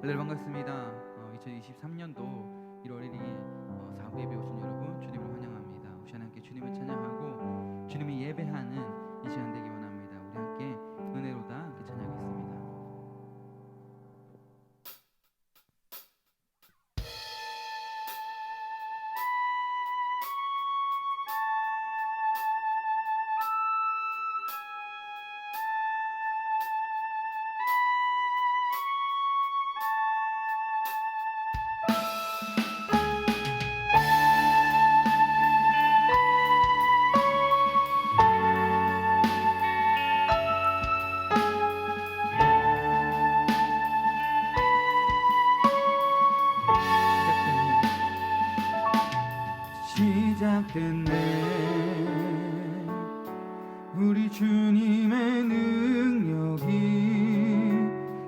네, 반갑습니다. 2023년도 1월 1일 사부 예배 오신 여러분 주님을 환영합니다. 우리 함께 주님을 찬양하고 주님이 예배하는 이 시간 되기 원합니다. 우리 함께 은혜로다 함께 찬양하겠습니다. 시작됐네. 우리 주님의 능력이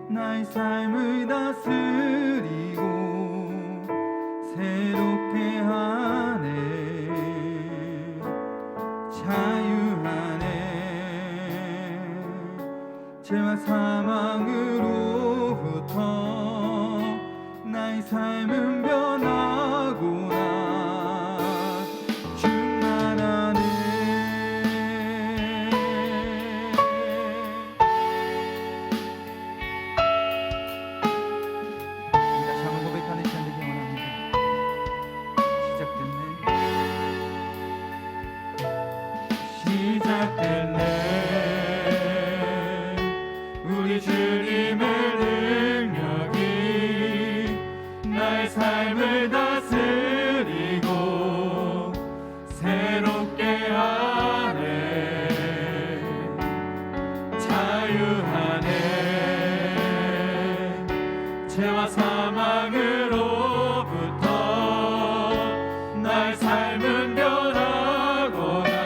나의 삶을 다스리고 새롭게 하네. 자유하네. 죄와 사망으로부터 나의 삶은 변하구나. 우리 주님의 능력이 나의 삶을 다스리고 새롭게 하네. 자유하네. 죄와 사망으로부터 나의 삶은 변하고나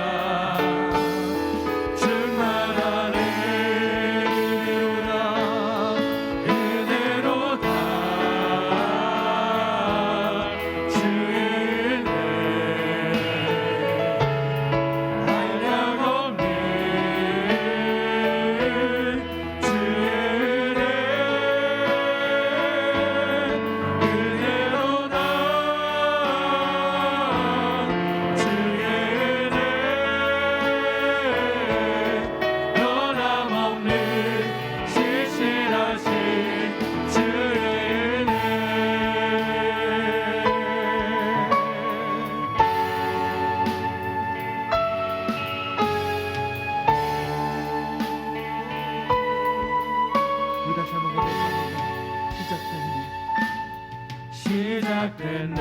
시작됐네.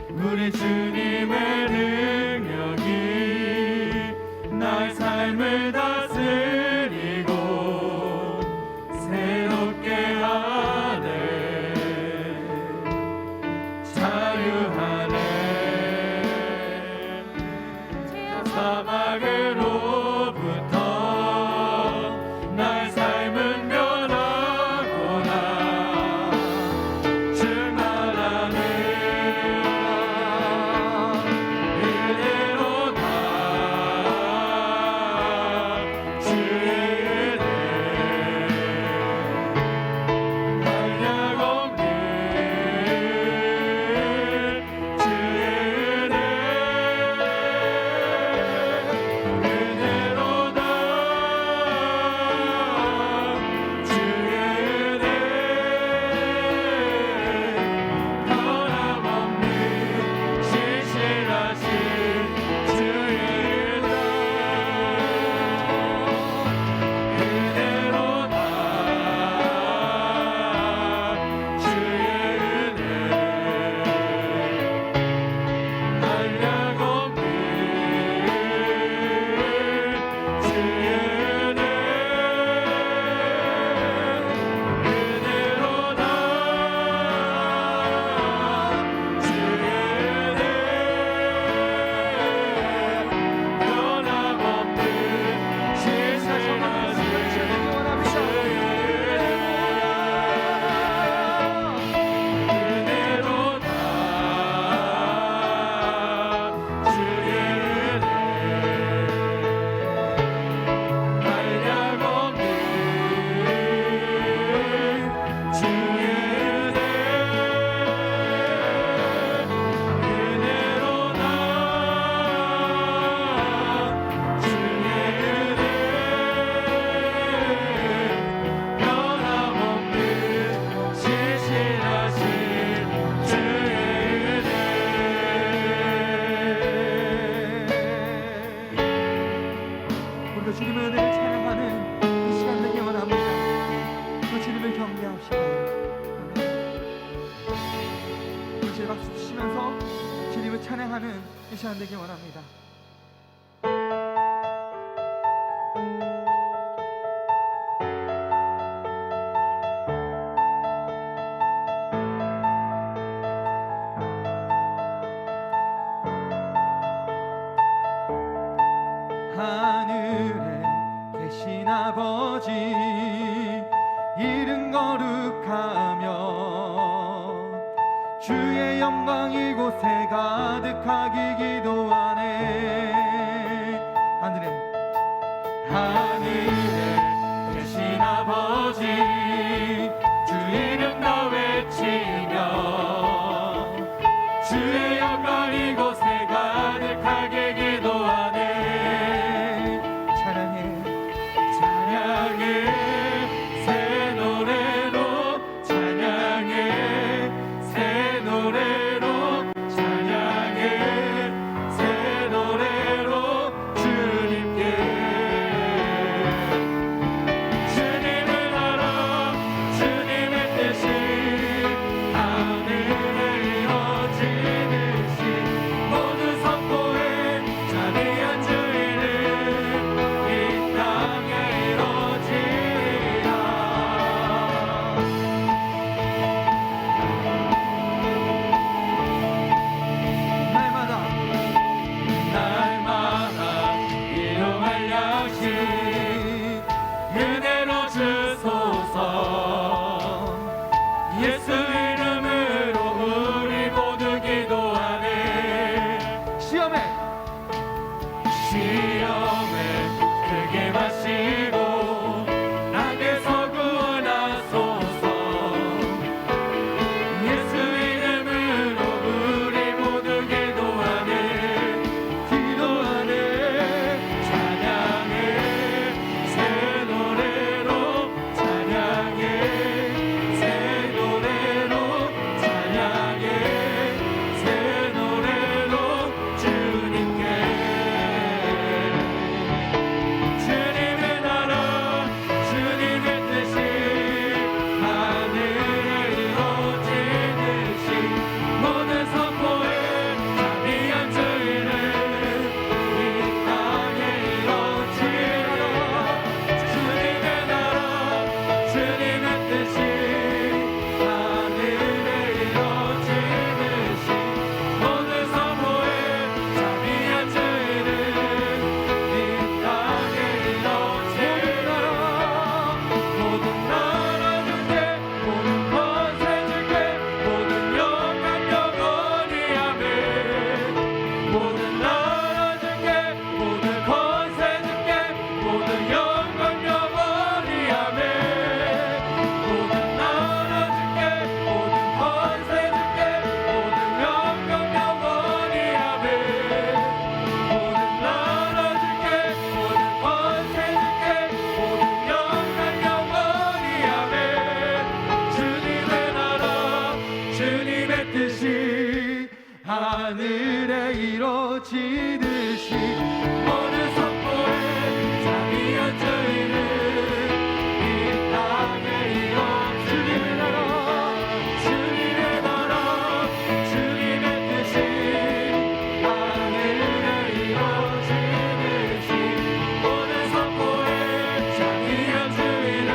우리 주님의 능력이 나의 삶을 다스리고 새롭게 하네. 자유하네. 사망으로부터 나의 삶은 변하고나. 합시다. 동시에 박수 치시면서 주님을 찬양하는 이 시간 되기 원합니다. 하늘에 계신 아버지 이름 거룩하며 주의 영광 이곳에 가득하기 기도하네. 하늘에 계신 아버지 주 이름 다 외치며 주의 영광 이곳에 가득하게 기도하네. 새 노래로 찬양해 새 노래로 찬양해 새 노래로 주님께 주님을 알아 주님의 뜻이 하늘에 이루어지듯이 모두 선포해 자비한 주의를 이 땅에 이루어지리라. 날마다 일용할 양식 은혜로 주소서. 예수 이름으로 우리 모두 기도하네. 시험에 크게 마시고 낙에서 구원하소서. 예수 이름으로 우리 모두 기도하네. 찬양해 새 노래로 찬양해 새 노래로 찬양해 새 노래로 주님께 주님의 나라 주님의 뜻이 하늘에 이루어지듯이 모든 선포에 자비한 주의를 이 땅에 이루어지리라. 주님의 나라 주님의 뜻이 하늘에 이루어지듯이 모든 선포에 자비한 주의를 이 땅에 이루어지리라. 모든 나라 주께 모든 권세 주께 모든 영광 영원히 아멘. 모든 나라 주께 모든 권세 주께 모든 영광 영원히 아멘. 모든 나라 주께 모든 권세 주께 모든 영광 영원히 아멘. 모든 나라 주께 모든 권세 주께 모든 영광 영원히 아멘. 주님의 나라 주님의 뜻이 하늘에 이루어지듯이 모든 선포에 자비한 주의를 이 땅에 이루어. 주님의 나라 주님의 뜻이 하늘에 이루어지듯이 모든 선포에 자비한 주의를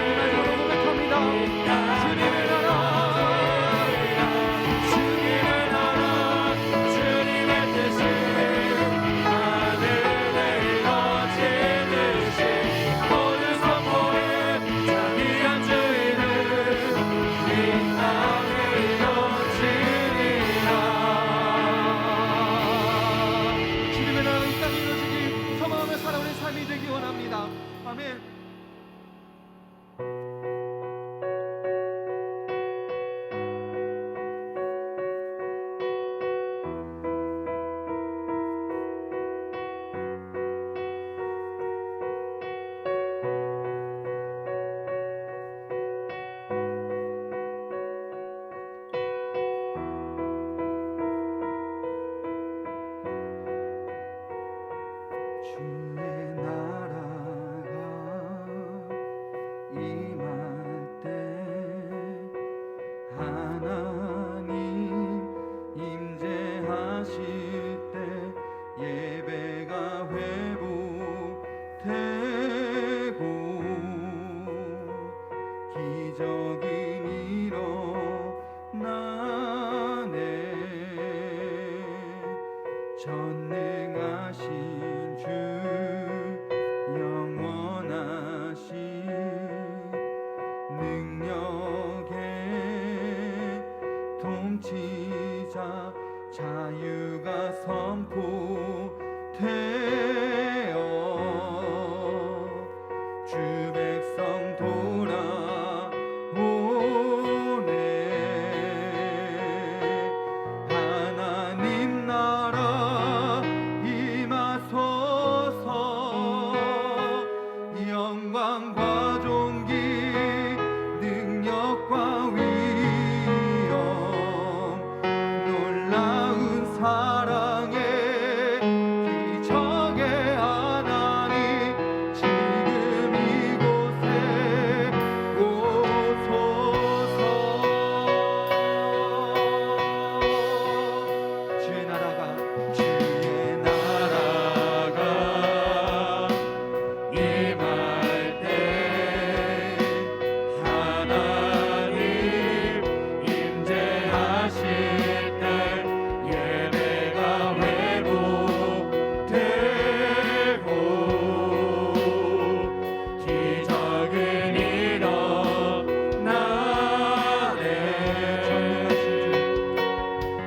고백합니다. 주님의 나라 주님의 뜻이 하늘에 기적은 일어나네. 전능하신 주 영원하신 능력의 통치자 자유가 선포되어 주 백성 돌아오네. 하나님 나라 임하소서. 영광과 존귀 능력과 위엄 놀라운 사랑의 기적의 하나님 지금 이곳에 오소서. 주의 나라가 임할 때 하나님 임재하실 때 예배가 회복되고 기적은 일어나네.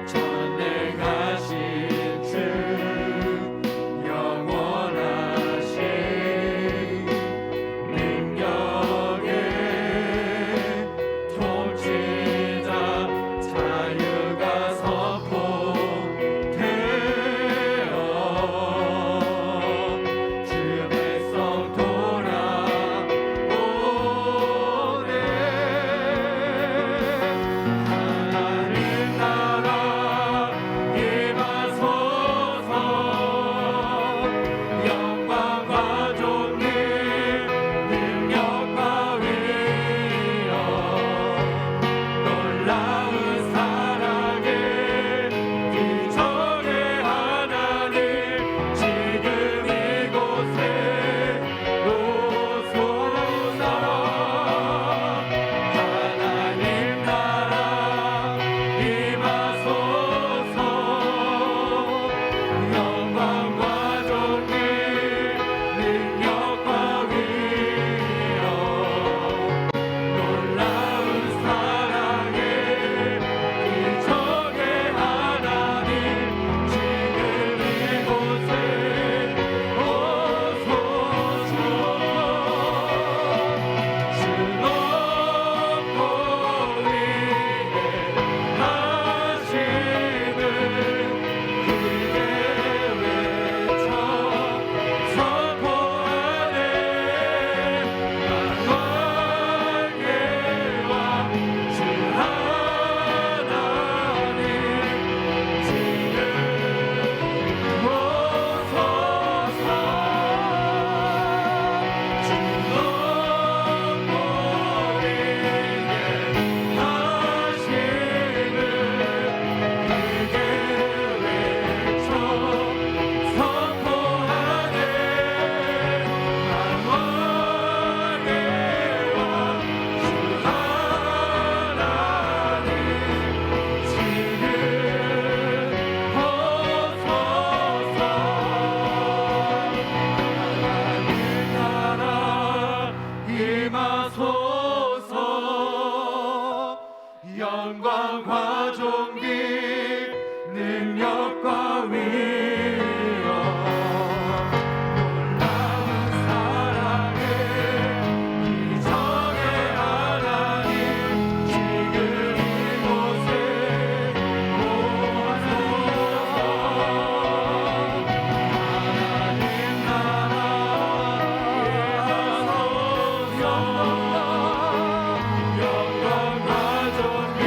전능하신 주 영원하신 능력의 통치자 자유가 선포되어 주 백성 돌아오네. 하나님 나라 임하소서. 영광과 존귀 능력과 위엄 놀라운 사랑의 기적의 하나님 지금 이곳에 오소서. 하나님 나라 임하소서. 영광과 존귀 능력과 위엄 놀라운 사랑의 기적의 하나님 지금 이곳에 오소서. 주 높고 위에 하시는 크게 외쳐 선포하네. 만왕의 왕 주 하나님 지금 오소서. 주 높고 위에 하시는 크게 외쳐 선포하네. 만왕의 왕 주 하나님 지금 오소서. 하나님 나라 임하소서. 영광과 존귀 능력과 위엄 놀라운 사랑의 기적의 하나님 지금 이곳에 오소서. 하나님 나라 임하소서. 영광과 존귀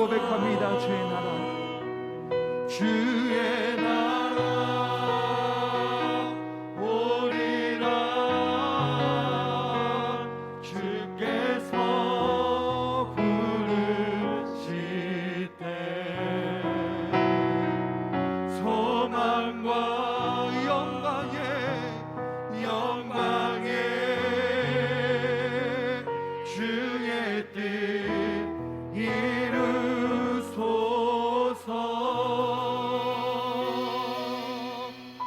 고백합니다. 주의 나라 오리라. 주께서 부르실 때 소망과 영광에 주의 뜻 이루소서.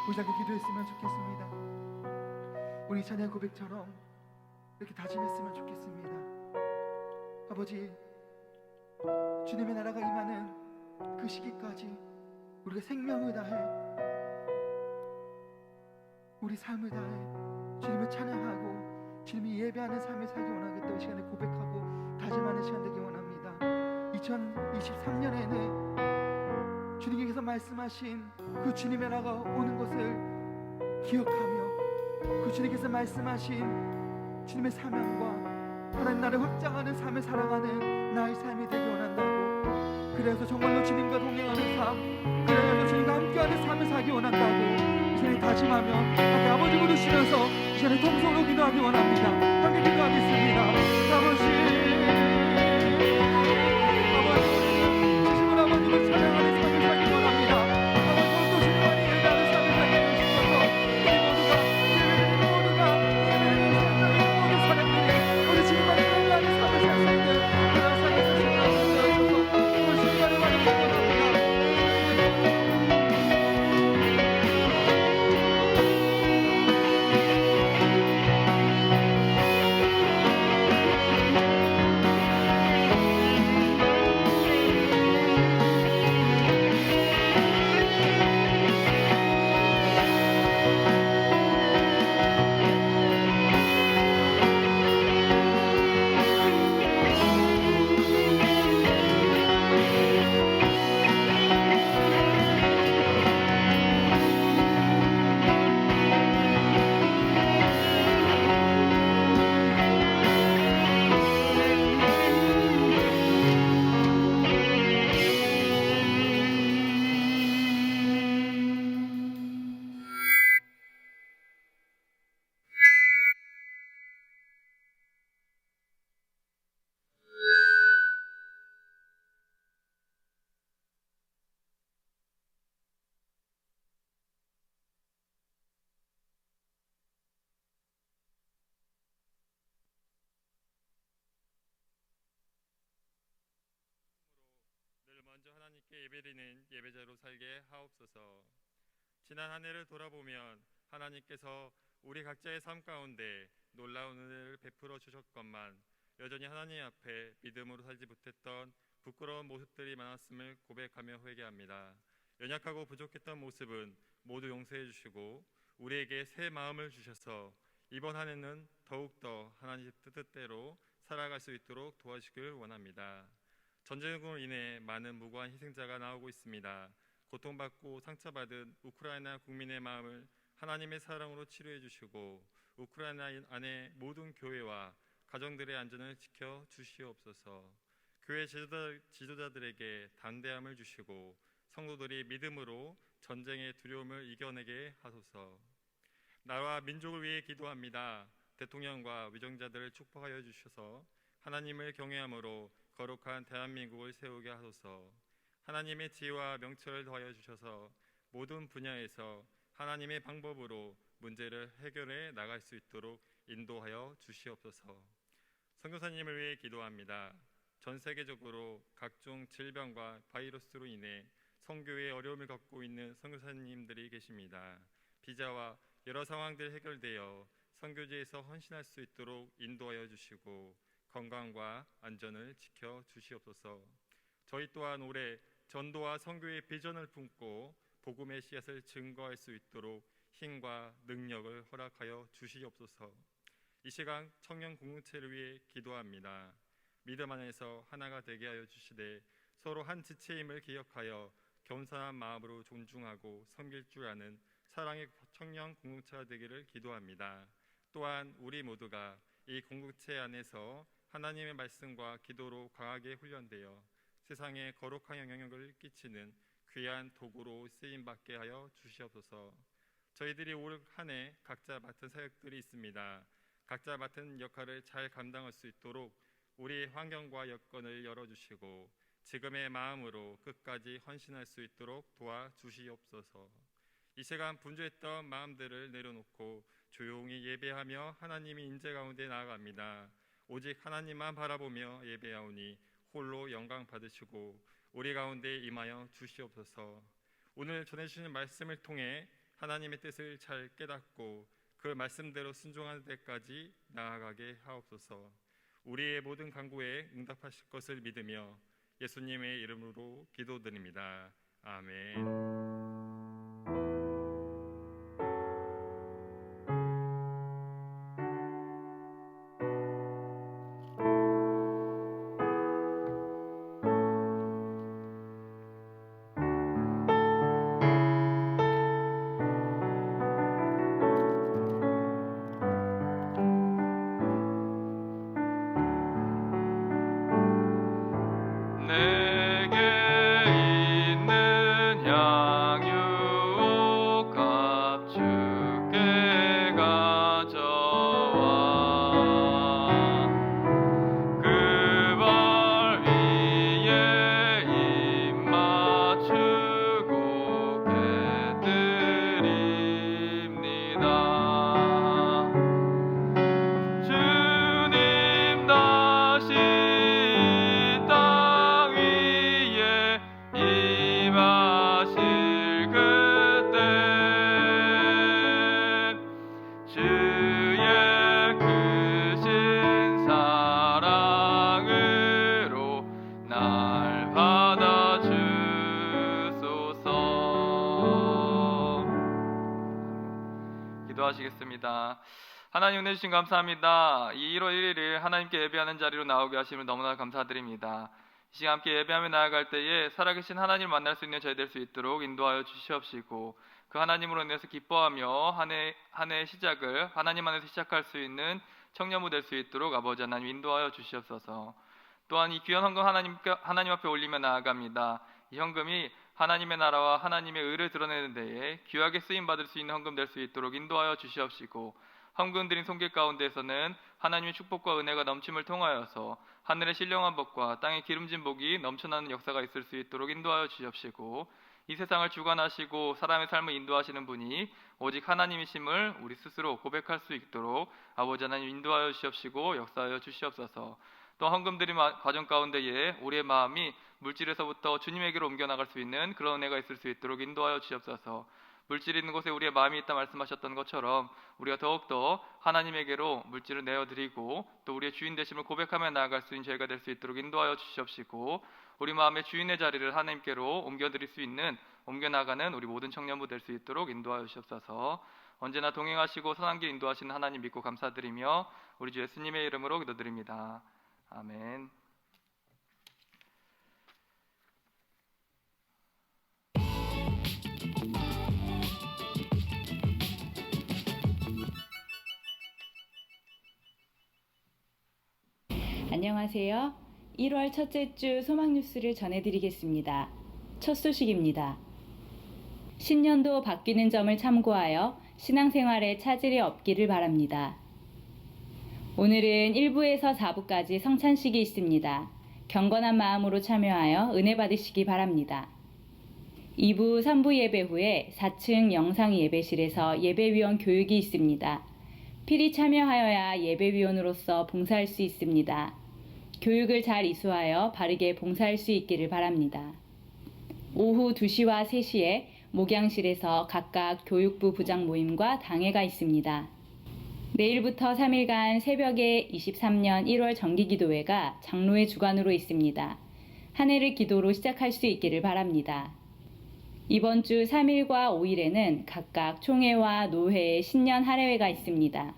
우리 함께 기도했으면 좋겠습니다. 우리 찬양 고백처럼 이렇게 다짐했으면 좋겠습니다. 아버지, 주님의 나라가 임하는 그 시기까지 우리가 생명을 다해, 우리 삶을 다해 주님을 찬양하고 주님이 예배하는 삶을 살기 원하겠다고 시간에 고백하고 다짐하는 시간 되기 원합니다. 2023년에는 주님께서 말씀하신 그 주님의 나라가 오는 것을 기억하며 그 주님께서 말씀하신 주님의 사명과 하나님 나라를 확장하는 삶을 살아가는 나의 삶이 되기 원한다고, 그래서 정말로 주님과 동행하는 삶, 그래서 주님과 함께하는 삶을 살기 원한다고 이 시간에 다짐하며 함께 아버지 부르시면서 이 시간에 통성으로 기도하기 원합니다. 함께 기도하겠습니다. 아버지, 주시는 아버지를 찬양하는 삶을 살기 원합니다. 아버지, 오늘도 주님만이 예배하는 삶을 살게 해주셔서 우리 모두가 예배를 시작하는 모든 사람들이 우리 주님만이 예배하는 삶을 살 수 있는 그런 삶을 살 수 있는 하나님 되어주셔서 오늘 주님만을 받으시기 원합니다. 먼저 하나님께 예배드리는 예배자로 살게 하옵소서. 지난 한 해를 돌아보면 하나님께서 우리 각자의 삶 가운데 놀라운 은혜를 베풀어 주셨건만 여전히 하나님 앞에 믿음으로 살지 못했던 부끄러운 모습들이 많았음을 고백하며 회개합니다. 연약하고 부족했던 모습은 모두 용서해 주시고 우리에게 새 마음을 주셔서 이번 한 해는 더욱더 하나님 뜻대로 살아갈 수 있도록 도와주시길 원합니다. 전쟁으로 인해 많은 무고한 희생자가 나오고 있습니다. 고통받고 상처받은 우크라이나 국민의 마음을 하나님의 사랑으로 치료해 주시고 우크라이나 안의 모든 교회와 가정들의 안전을 지켜 주시옵소서. 교회 지도자들에게 담대함을 주시고 성도들이 믿음으로 전쟁의 두려움을 이겨내게 하소서. 나라와 민족을 위해 기도합니다. 대통령과 위정자들을 축복하여 주셔서 하나님을 경외함으로 거룩한 대한민국을 세우게 하소서. 하나님의 지혜와 명철을 더하여 주셔서 모든 분야에서 하나님의 방법으로 문제를 해결해 나갈 수 있도록 인도하여 주시옵소서. 선교사님을 위해 기도합니다. 전 세계적으로 각종 질병과 바이러스로 인해 선교에 어려움을 겪고 있는 선교사님들이 계십니다. 비자와 여러 상황들 해결되어 선교지에서 헌신할 수 있도록 인도하여 주시고 건강과 안전을 지켜 주시옵소서. 저희 또한 올해 전도와 선교의 비전을 품고 복음의 씨앗을 증거할 수 있도록 힘과 능력을 허락하여 주시옵소서. 이 시간 청년 공동체를 위해 기도합니다. 믿음 안에서 하나가 되게 하여 주시되 서로 한 지체임을 기억하여 겸손한 마음으로 존중하고 섬길 줄 아는 사랑의 청년 공동체가 되기를 기도합니다. 또한 우리 모두가 이 공동체 안에서 하나님의 말씀과 기도로 강하게 훈련되어 세상에 거룩한 영향력을 끼치는 귀한 도구로 쓰임받게 하여 주시옵소서. 저희들이 올 한 해 각자 맡은 사역들이 있습니다. 각자 맡은 역할을 잘 감당할 수 있도록 우리 환경과 여건을 열어주시고 지금의 마음으로 끝까지 헌신할 수 있도록 도와주시옵소서. 이 시간 분주했던 마음들을 내려놓고 조용히 예배하며 하나님의 인재 가운데 나아갑니다. 오직 하나님만 바라보며 예배하오니 홀로 영광 받으시고 우리 가운데 임하여 주시옵소서. 오늘 전해주시는 말씀을 통해 하나님의 뜻을 잘 깨닫고 그 말씀대로 순종하는 데까지 나아가게 하옵소서. 우리의 모든 간구에 응답하실 것을 믿으며 예수님의 이름으로 기도드립니다. 아멘. 기도하시겠습니다. 하나님 은혜 주신 감사합니다. 이 1월 1일을 하나님께 예배하는 자리로 나오게 하심을 너무나 감사드립니다. 이 시간 함께 예배하며 나아갈 때에 살아계신 하나님을 만날 수 있는 저희 될 수 있도록 인도하여 주시옵시고 그 하나님으로 인해서 기뻐하며 한 해의 시작을 하나님 안에서 시작할 수 있는 청년부 될 수 있도록 아버지 하나님 인도하여 주시옵소서. 또한 이 귀한 헌금 하나님 앞에 올리며 나아갑니다. 이 헌금이 하나님의 나라와 하나님의 의를 드러내는 데에 귀하게 쓰임받을 수 있는 헌금 될 수 있도록 인도하여 주시옵시고 헌금 드린 손길 가운데에서는 하나님의 축복과 은혜가 넘침을 통하여서 하늘의 신령한 복과 땅의 기름진 복이 넘쳐나는 역사가 있을 수 있도록 인도하여 주시옵시고 이 세상을 주관하시고 사람의 삶을 인도하시는 분이 오직 하나님이심을 우리 스스로 고백할 수 있도록 아버지 하나님 인도하여 주시옵시고 역사하여 주시옵소서. 또 헌금 드림 과정 가운데에 우리의 마음이 물질에서부터 주님에게로 옮겨나갈 수 있는 그런 은혜가 있을 수 있도록 인도하여 주시옵소서. 물질이 있는 곳에 우리의 마음이 있다 말씀하셨던 것처럼 우리가 더욱더 하나님에게로 물질을 내어드리고 또 우리의 주인 되심을 고백하며 나아갈 수 있는 저희가 될 수 있도록 인도하여 주시옵시고 우리 마음의 주인의 자리를 하나님께로 옮겨드릴 수 있는 옮겨나가는 우리 모든 청년부 될 수 있도록 인도하여 주시옵소서. 언제나 동행하시고 선한 길 인도하시는 하나님 믿고 감사드리며 우리 주 예수님의 이름으로 기도드립니다. 아멘. 안녕하세요. 1월 첫째 주 소망 뉴스를 전해드리겠습니다. 첫 소식입니다. 신년도 바뀌는 점을 참고하여 신앙생활에 차질이 없기를 바랍니다. 오늘은 1부에서 4부까지 성찬식이 있습니다. 경건한 마음으로 참여하여 은혜 받으시기 바랍니다. 2부, 3부 예배 후에 4층 영상 예배실에서 예배위원 교육이 있습니다. 필히 참여하여야 예배위원으로서 봉사할 수 있습니다. 교육을 잘 이수하여 바르게 봉사할 수 있기를 바랍니다. 오후 2시와 3시에 목양실에서 각각 교육부 부장 모임과 당회가 있습니다. 내일부터 3일간 새벽에 23년 1월 정기기도회가 장로의 주관으로 있습니다. 한 해를 기도로 시작할 수 있기를 바랍니다. 이번 주 3일과 5일에는 각각 총회와 노회의 신년 할애회가 있습니다.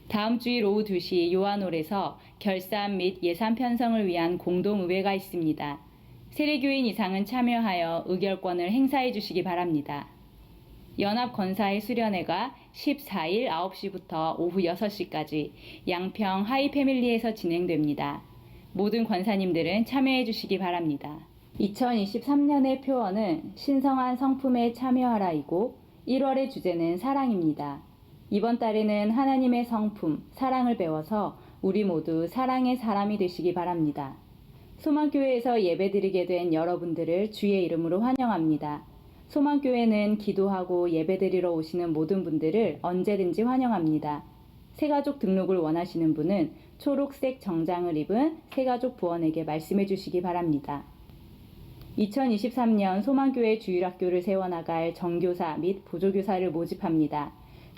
다음 주일 오후 2시 요한홀에서 결산 및 예산 편성을 위한 공동의회가 있습니다. 세례교인 이상은 참여하여 의결권을 행사해 주시기 바랍니다. 연합권사회 수련회가 14일 9시부터 오후 6시까지 양평 하이패밀리에서 진행됩니다. 모든 권사님들은 참여해 주시기 바랍니다. 2023년의 표어는 신성한 성품에 참여하라이고 1월의 주제는 사랑입니다. 이번 달에는 하나님의 성품, 사랑을 배워서 우리 모두 사랑의 사람이 되시기 바랍니다. 소망교회에서 예배드리게 된 여러분들을 주의 이름으로 환영합니다. 소망교회는 기도하고 예배드리러 오시는 모든 분들을 언제든지 환영합니다. 새가족 등록을 원하시는 분은 초록색 정장을 입은 새가족 부원에게 말씀해 주시기 바랍니다. 2023년 소망교회 주일학교를 세워나갈 정교사 및 보조교사를 모집합니다.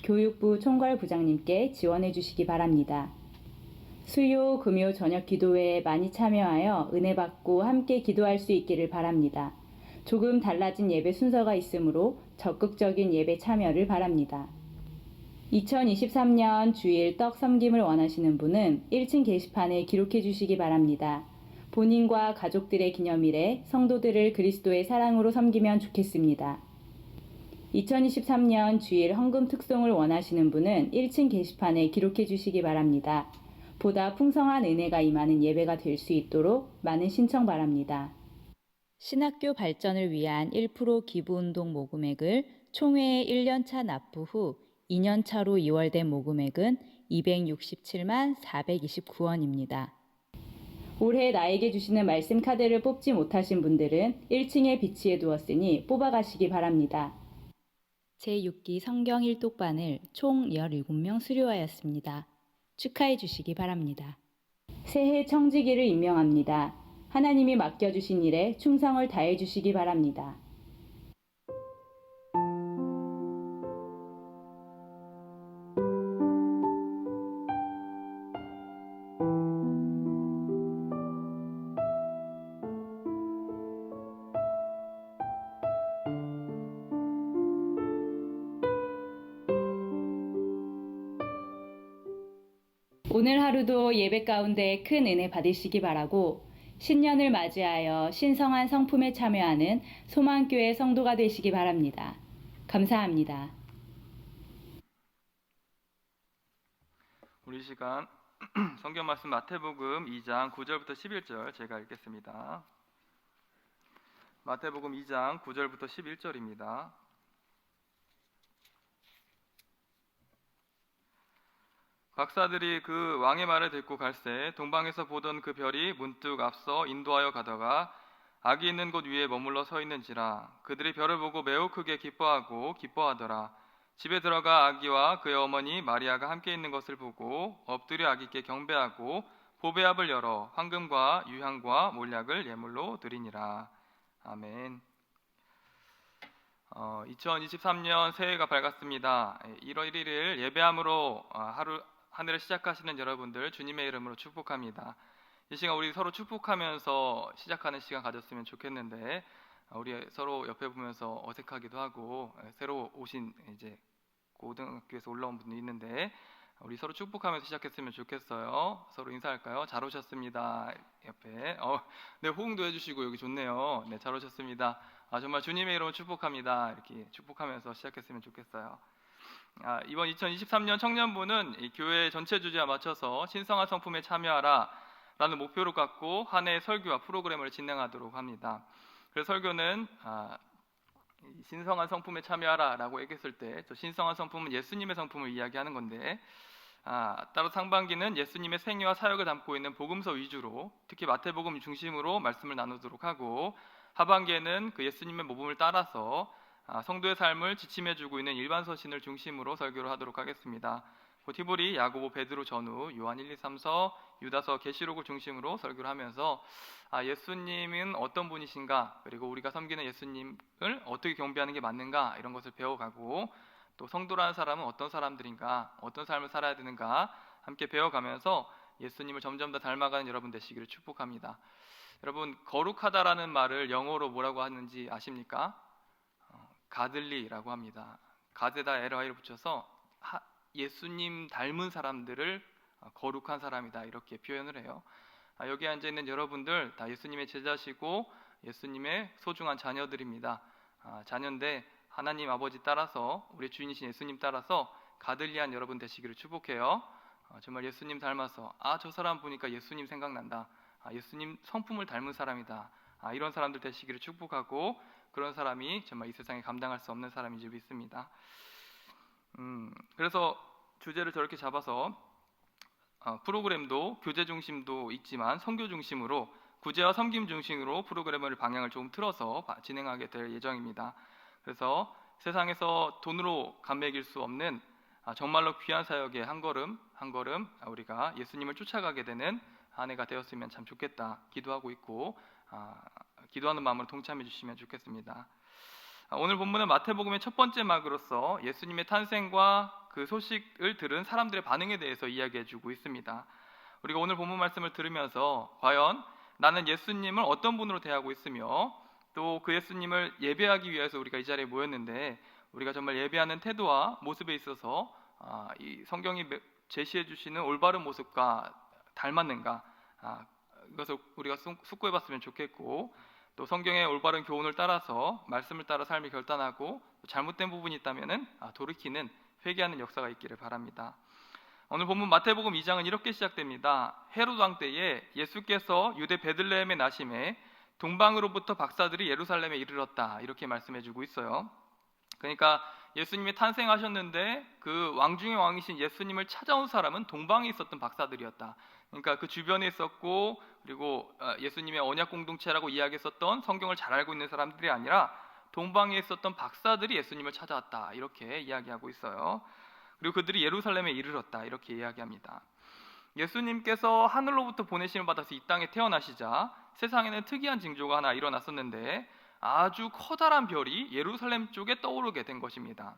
교육부 총괄부장님께 지원해 주시기 바랍니다. 수요, 금요 저녁 기도회에 많이 참여하여 은혜 받고 함께 기도할 수 있기를 바랍니다. 조금 달라진 예배 순서가 있으므로 적극적인 예배 참여를 바랍니다. 2023년 주일 떡 섬김을 원하시는 분은 1층 게시판에 기록해 주시기 바랍니다. 본인과 가족들의 기념일에 성도들을 그리스도의 사랑으로 섬기면 좋겠습니다. 2023년 주일 헌금 특송을 원하시는 분은 1층 게시판에 기록해 주시기 바랍니다. 보다 풍성한 은혜가 임하는 예배가 될 수 있도록 많은 신청 바랍니다. 신학교 발전을 위한 1% 기부운동 모금액을 총회의 1년차 납부 후 2년차로 2월된 모금액은 267만 429원입니다. 올해 나에게 주시는 말씀 카드를 뽑지 못하신 분들은 1층에 비치해 두었으니 뽑아가시기 바랍니다. 제6기 성경 1독반을 총 17명 수료하였습니다. 축하해 주시기 바랍니다. 새해 청지기를 임명합니다. 하나님이 맡겨주신 일에 충성을 다해 주시기 바랍니다. 오늘 하루도 예배 가운데 큰 은혜 받으시기 바라고 신년을 맞이하여 신성한 성품에 참여하는 소망교회 성도가 되시기 바랍니다. 감사합니다. 우리 시간 성경 말씀 마태복음 2장 9절부터 11절 제가 읽겠습니다. 마태복음 2장 9절부터 11절입니다. 박사들이 그 왕의 말을 듣고 갈새 동방에서 보던 그 별이 문득 앞서 인도하여 가다가 아기 있는 곳 위에 머물러 서 있는지라. 그들이 별을 보고 매우 크게 기뻐하더라. 집에 들어가 아기와 그의 어머니 마리아가 함께 있는 것을 보고 엎드려 아기께 경배하고 보배압을 열어 황금과 유향과 몰약을 예물로 드리니라. 아멘. 2023년 새해가 밝았습니다. 1월 1일 예배함으로 한 해를 시작하시는 여러분들 주님의 이름으로 축복합니다. 이 시간 우리 서로 축복하면서 시작하는 시간 가졌으면 좋겠는데 우리 서로 옆에 보면서 어색하기도 하고 새로 오신 이제 고등학교에서 올라온 분도 있는데 우리 서로 축복하면서 시작했으면 좋겠어요. 서로 인사할까요? 잘 오셨습니다. 옆에 네, 호응도 해주시고 여기 좋네요. 네, 잘 오셨습니다. 정말 주님의 이름으로 축복합니다. 이렇게 축복하면서 시작했으면 좋겠어요. 이번 2023년 청년부는 이 교회 전체 주제와 맞춰서 신성한 성품에 참여하라 라는 목표를 갖고 한 해 설교와 프로그램을 진행하도록 합니다. 그래서 설교는 신성한 성품에 참여하라 라고 얘기했을 때 저 신성한 성품은 예수님의 성품을 이야기하는 건데 따로 상반기는 예수님의 생애와 사역을 담고 있는 복음서 위주로 특히 마태복음 중심으로 말씀을 나누도록 하고 하반기에는 그 예수님의 모범을 따라서 성도의 삶을 지침해주고 있는 일반 서신을 중심으로 설교를 하도록 하겠습니다. 티브리, 야고보, 베드로 전후, 요한 1, 2, 3서, 유다서, 계시록을 중심으로 설교를 하면서 예수님은 어떤 분이신가, 그리고 우리가 섬기는 예수님을 어떻게 경배하는 게 맞는가 이런 것을 배워가고 또 성도라는 사람은 어떤 사람들인가, 어떤 삶을 살아야 되는가 함께 배워가면서 예수님을 점점 더 닮아가는 여러분 되시기를 축복합니다. 여러분, 거룩하다라는 말을 영어로 뭐라고 하는지 아십니까? 가들리라고 합니다. 가데다 LI를 붙여서 예수님 닮은 사람들을 거룩한 사람이다 이렇게 표현을 해요. 여기 앉아있는 여러분들 다 예수님의 제자시고 예수님의 소중한 자녀들입니다. 자녀인데 하나님 아버지 따라서 우리 주인이신 예수님 따라서 가들리한 여러분 되시기를 축복해요. 정말 예수님 닮아서 저 사람 보니까 예수님 생각난다. 예수님 성품을 닮은 사람이다. 이런 사람들 되시기를 축복하고 그런 사람이 정말 이 세상에 감당할 수 없는 사람인 줄 믿습니다. 그래서 주제를 저렇게 잡아서 프로그램도 교제 중심도 있지만 선교 중심으로 구제와 섬김 중심으로 프로그램을 방향을 조금 틀어서 진행하게 될 예정입니다. 그래서 세상에서 돈으로 감매길 수 없는 정말로 귀한 사역의 한 걸음 한 걸음 우리가 예수님을 쫓아가게 되는 한 해가 되었으면 참 좋겠다 기도하고 있고 기도하는 마음으로 동참해 주시면 좋겠습니다. 오늘 본문은 마태복음의 첫 번째 막으로서 예수님의 탄생과 그 소식을 들은 사람들의 반응에 대해서 이야기해 주고 있습니다. 우리가 오늘 본문 말씀을 들으면서 과연 나는 예수님을 어떤 분으로 대하고 있으며 또 그 예수님을 예배하기 위해서 우리가 이 자리에 모였는데 우리가 정말 예배하는 태도와 모습에 있어서 이 성경이 제시해 주시는 올바른 모습과 닮았는가 이것을 우리가 숙고해 봤으면 좋겠고 또 성경의 올바른 교훈을 따라서 말씀을 따라 삶을 결단하고 잘못된 부분이 있다면 돌이키는 회개하는 역사가 있기를 바랍니다. 오늘 본문 마태복음 2장은 이렇게 시작됩니다. 헤롯 왕 때에 예수께서 유대 베들레헴에 나심에 동방으로부터 박사들이 예루살렘에 이르렀다 이렇게 말씀해주고 있어요. 그러니까 예수님이 탄생하셨는데 그 왕 중의 왕이신 예수님을 찾아온 사람은 동방에 있었던 박사들이었다. 그러니까 그 주변에 있었고 그리고 예수님의 언약 공동체라고 이야기했었던 성경을 잘 알고 있는 사람들이 아니라 동방에 있었던 박사들이 예수님을 찾아왔다 이렇게 이야기하고 있어요. 그리고 그들이 예루살렘에 이르렀다 이렇게 이야기합니다. 예수님께서 하늘로부터 보내심을 받아서 이 땅에 태어나시자 세상에는 특이한 징조가 하나 일어났었는데 아주 커다란 별이 예루살렘 쪽에 떠오르게 된 것입니다.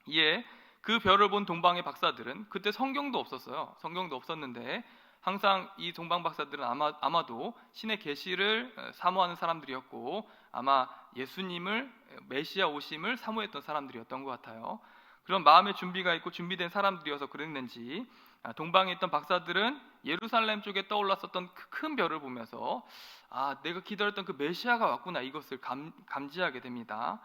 이에 그 별을 본 동방의 박사들은 그때 성경도 없었어요. 성경도 없었는데 항상 이 동방 박사들은 아마도 신의 계시를 사모하는 사람들이었고 아마 예수님을 메시아 오심을 사모했던 사람들이었던 것 같아요. 그런 마음의 준비가 있고 준비된 사람들이어서 그랬는지 동방에 있던 박사들은 예루살렘 쪽에 떠올랐었던 그 큰 별을 보면서 내가 기다렸던 그 메시아가 왔구나 이것을 감지하게 됩니다.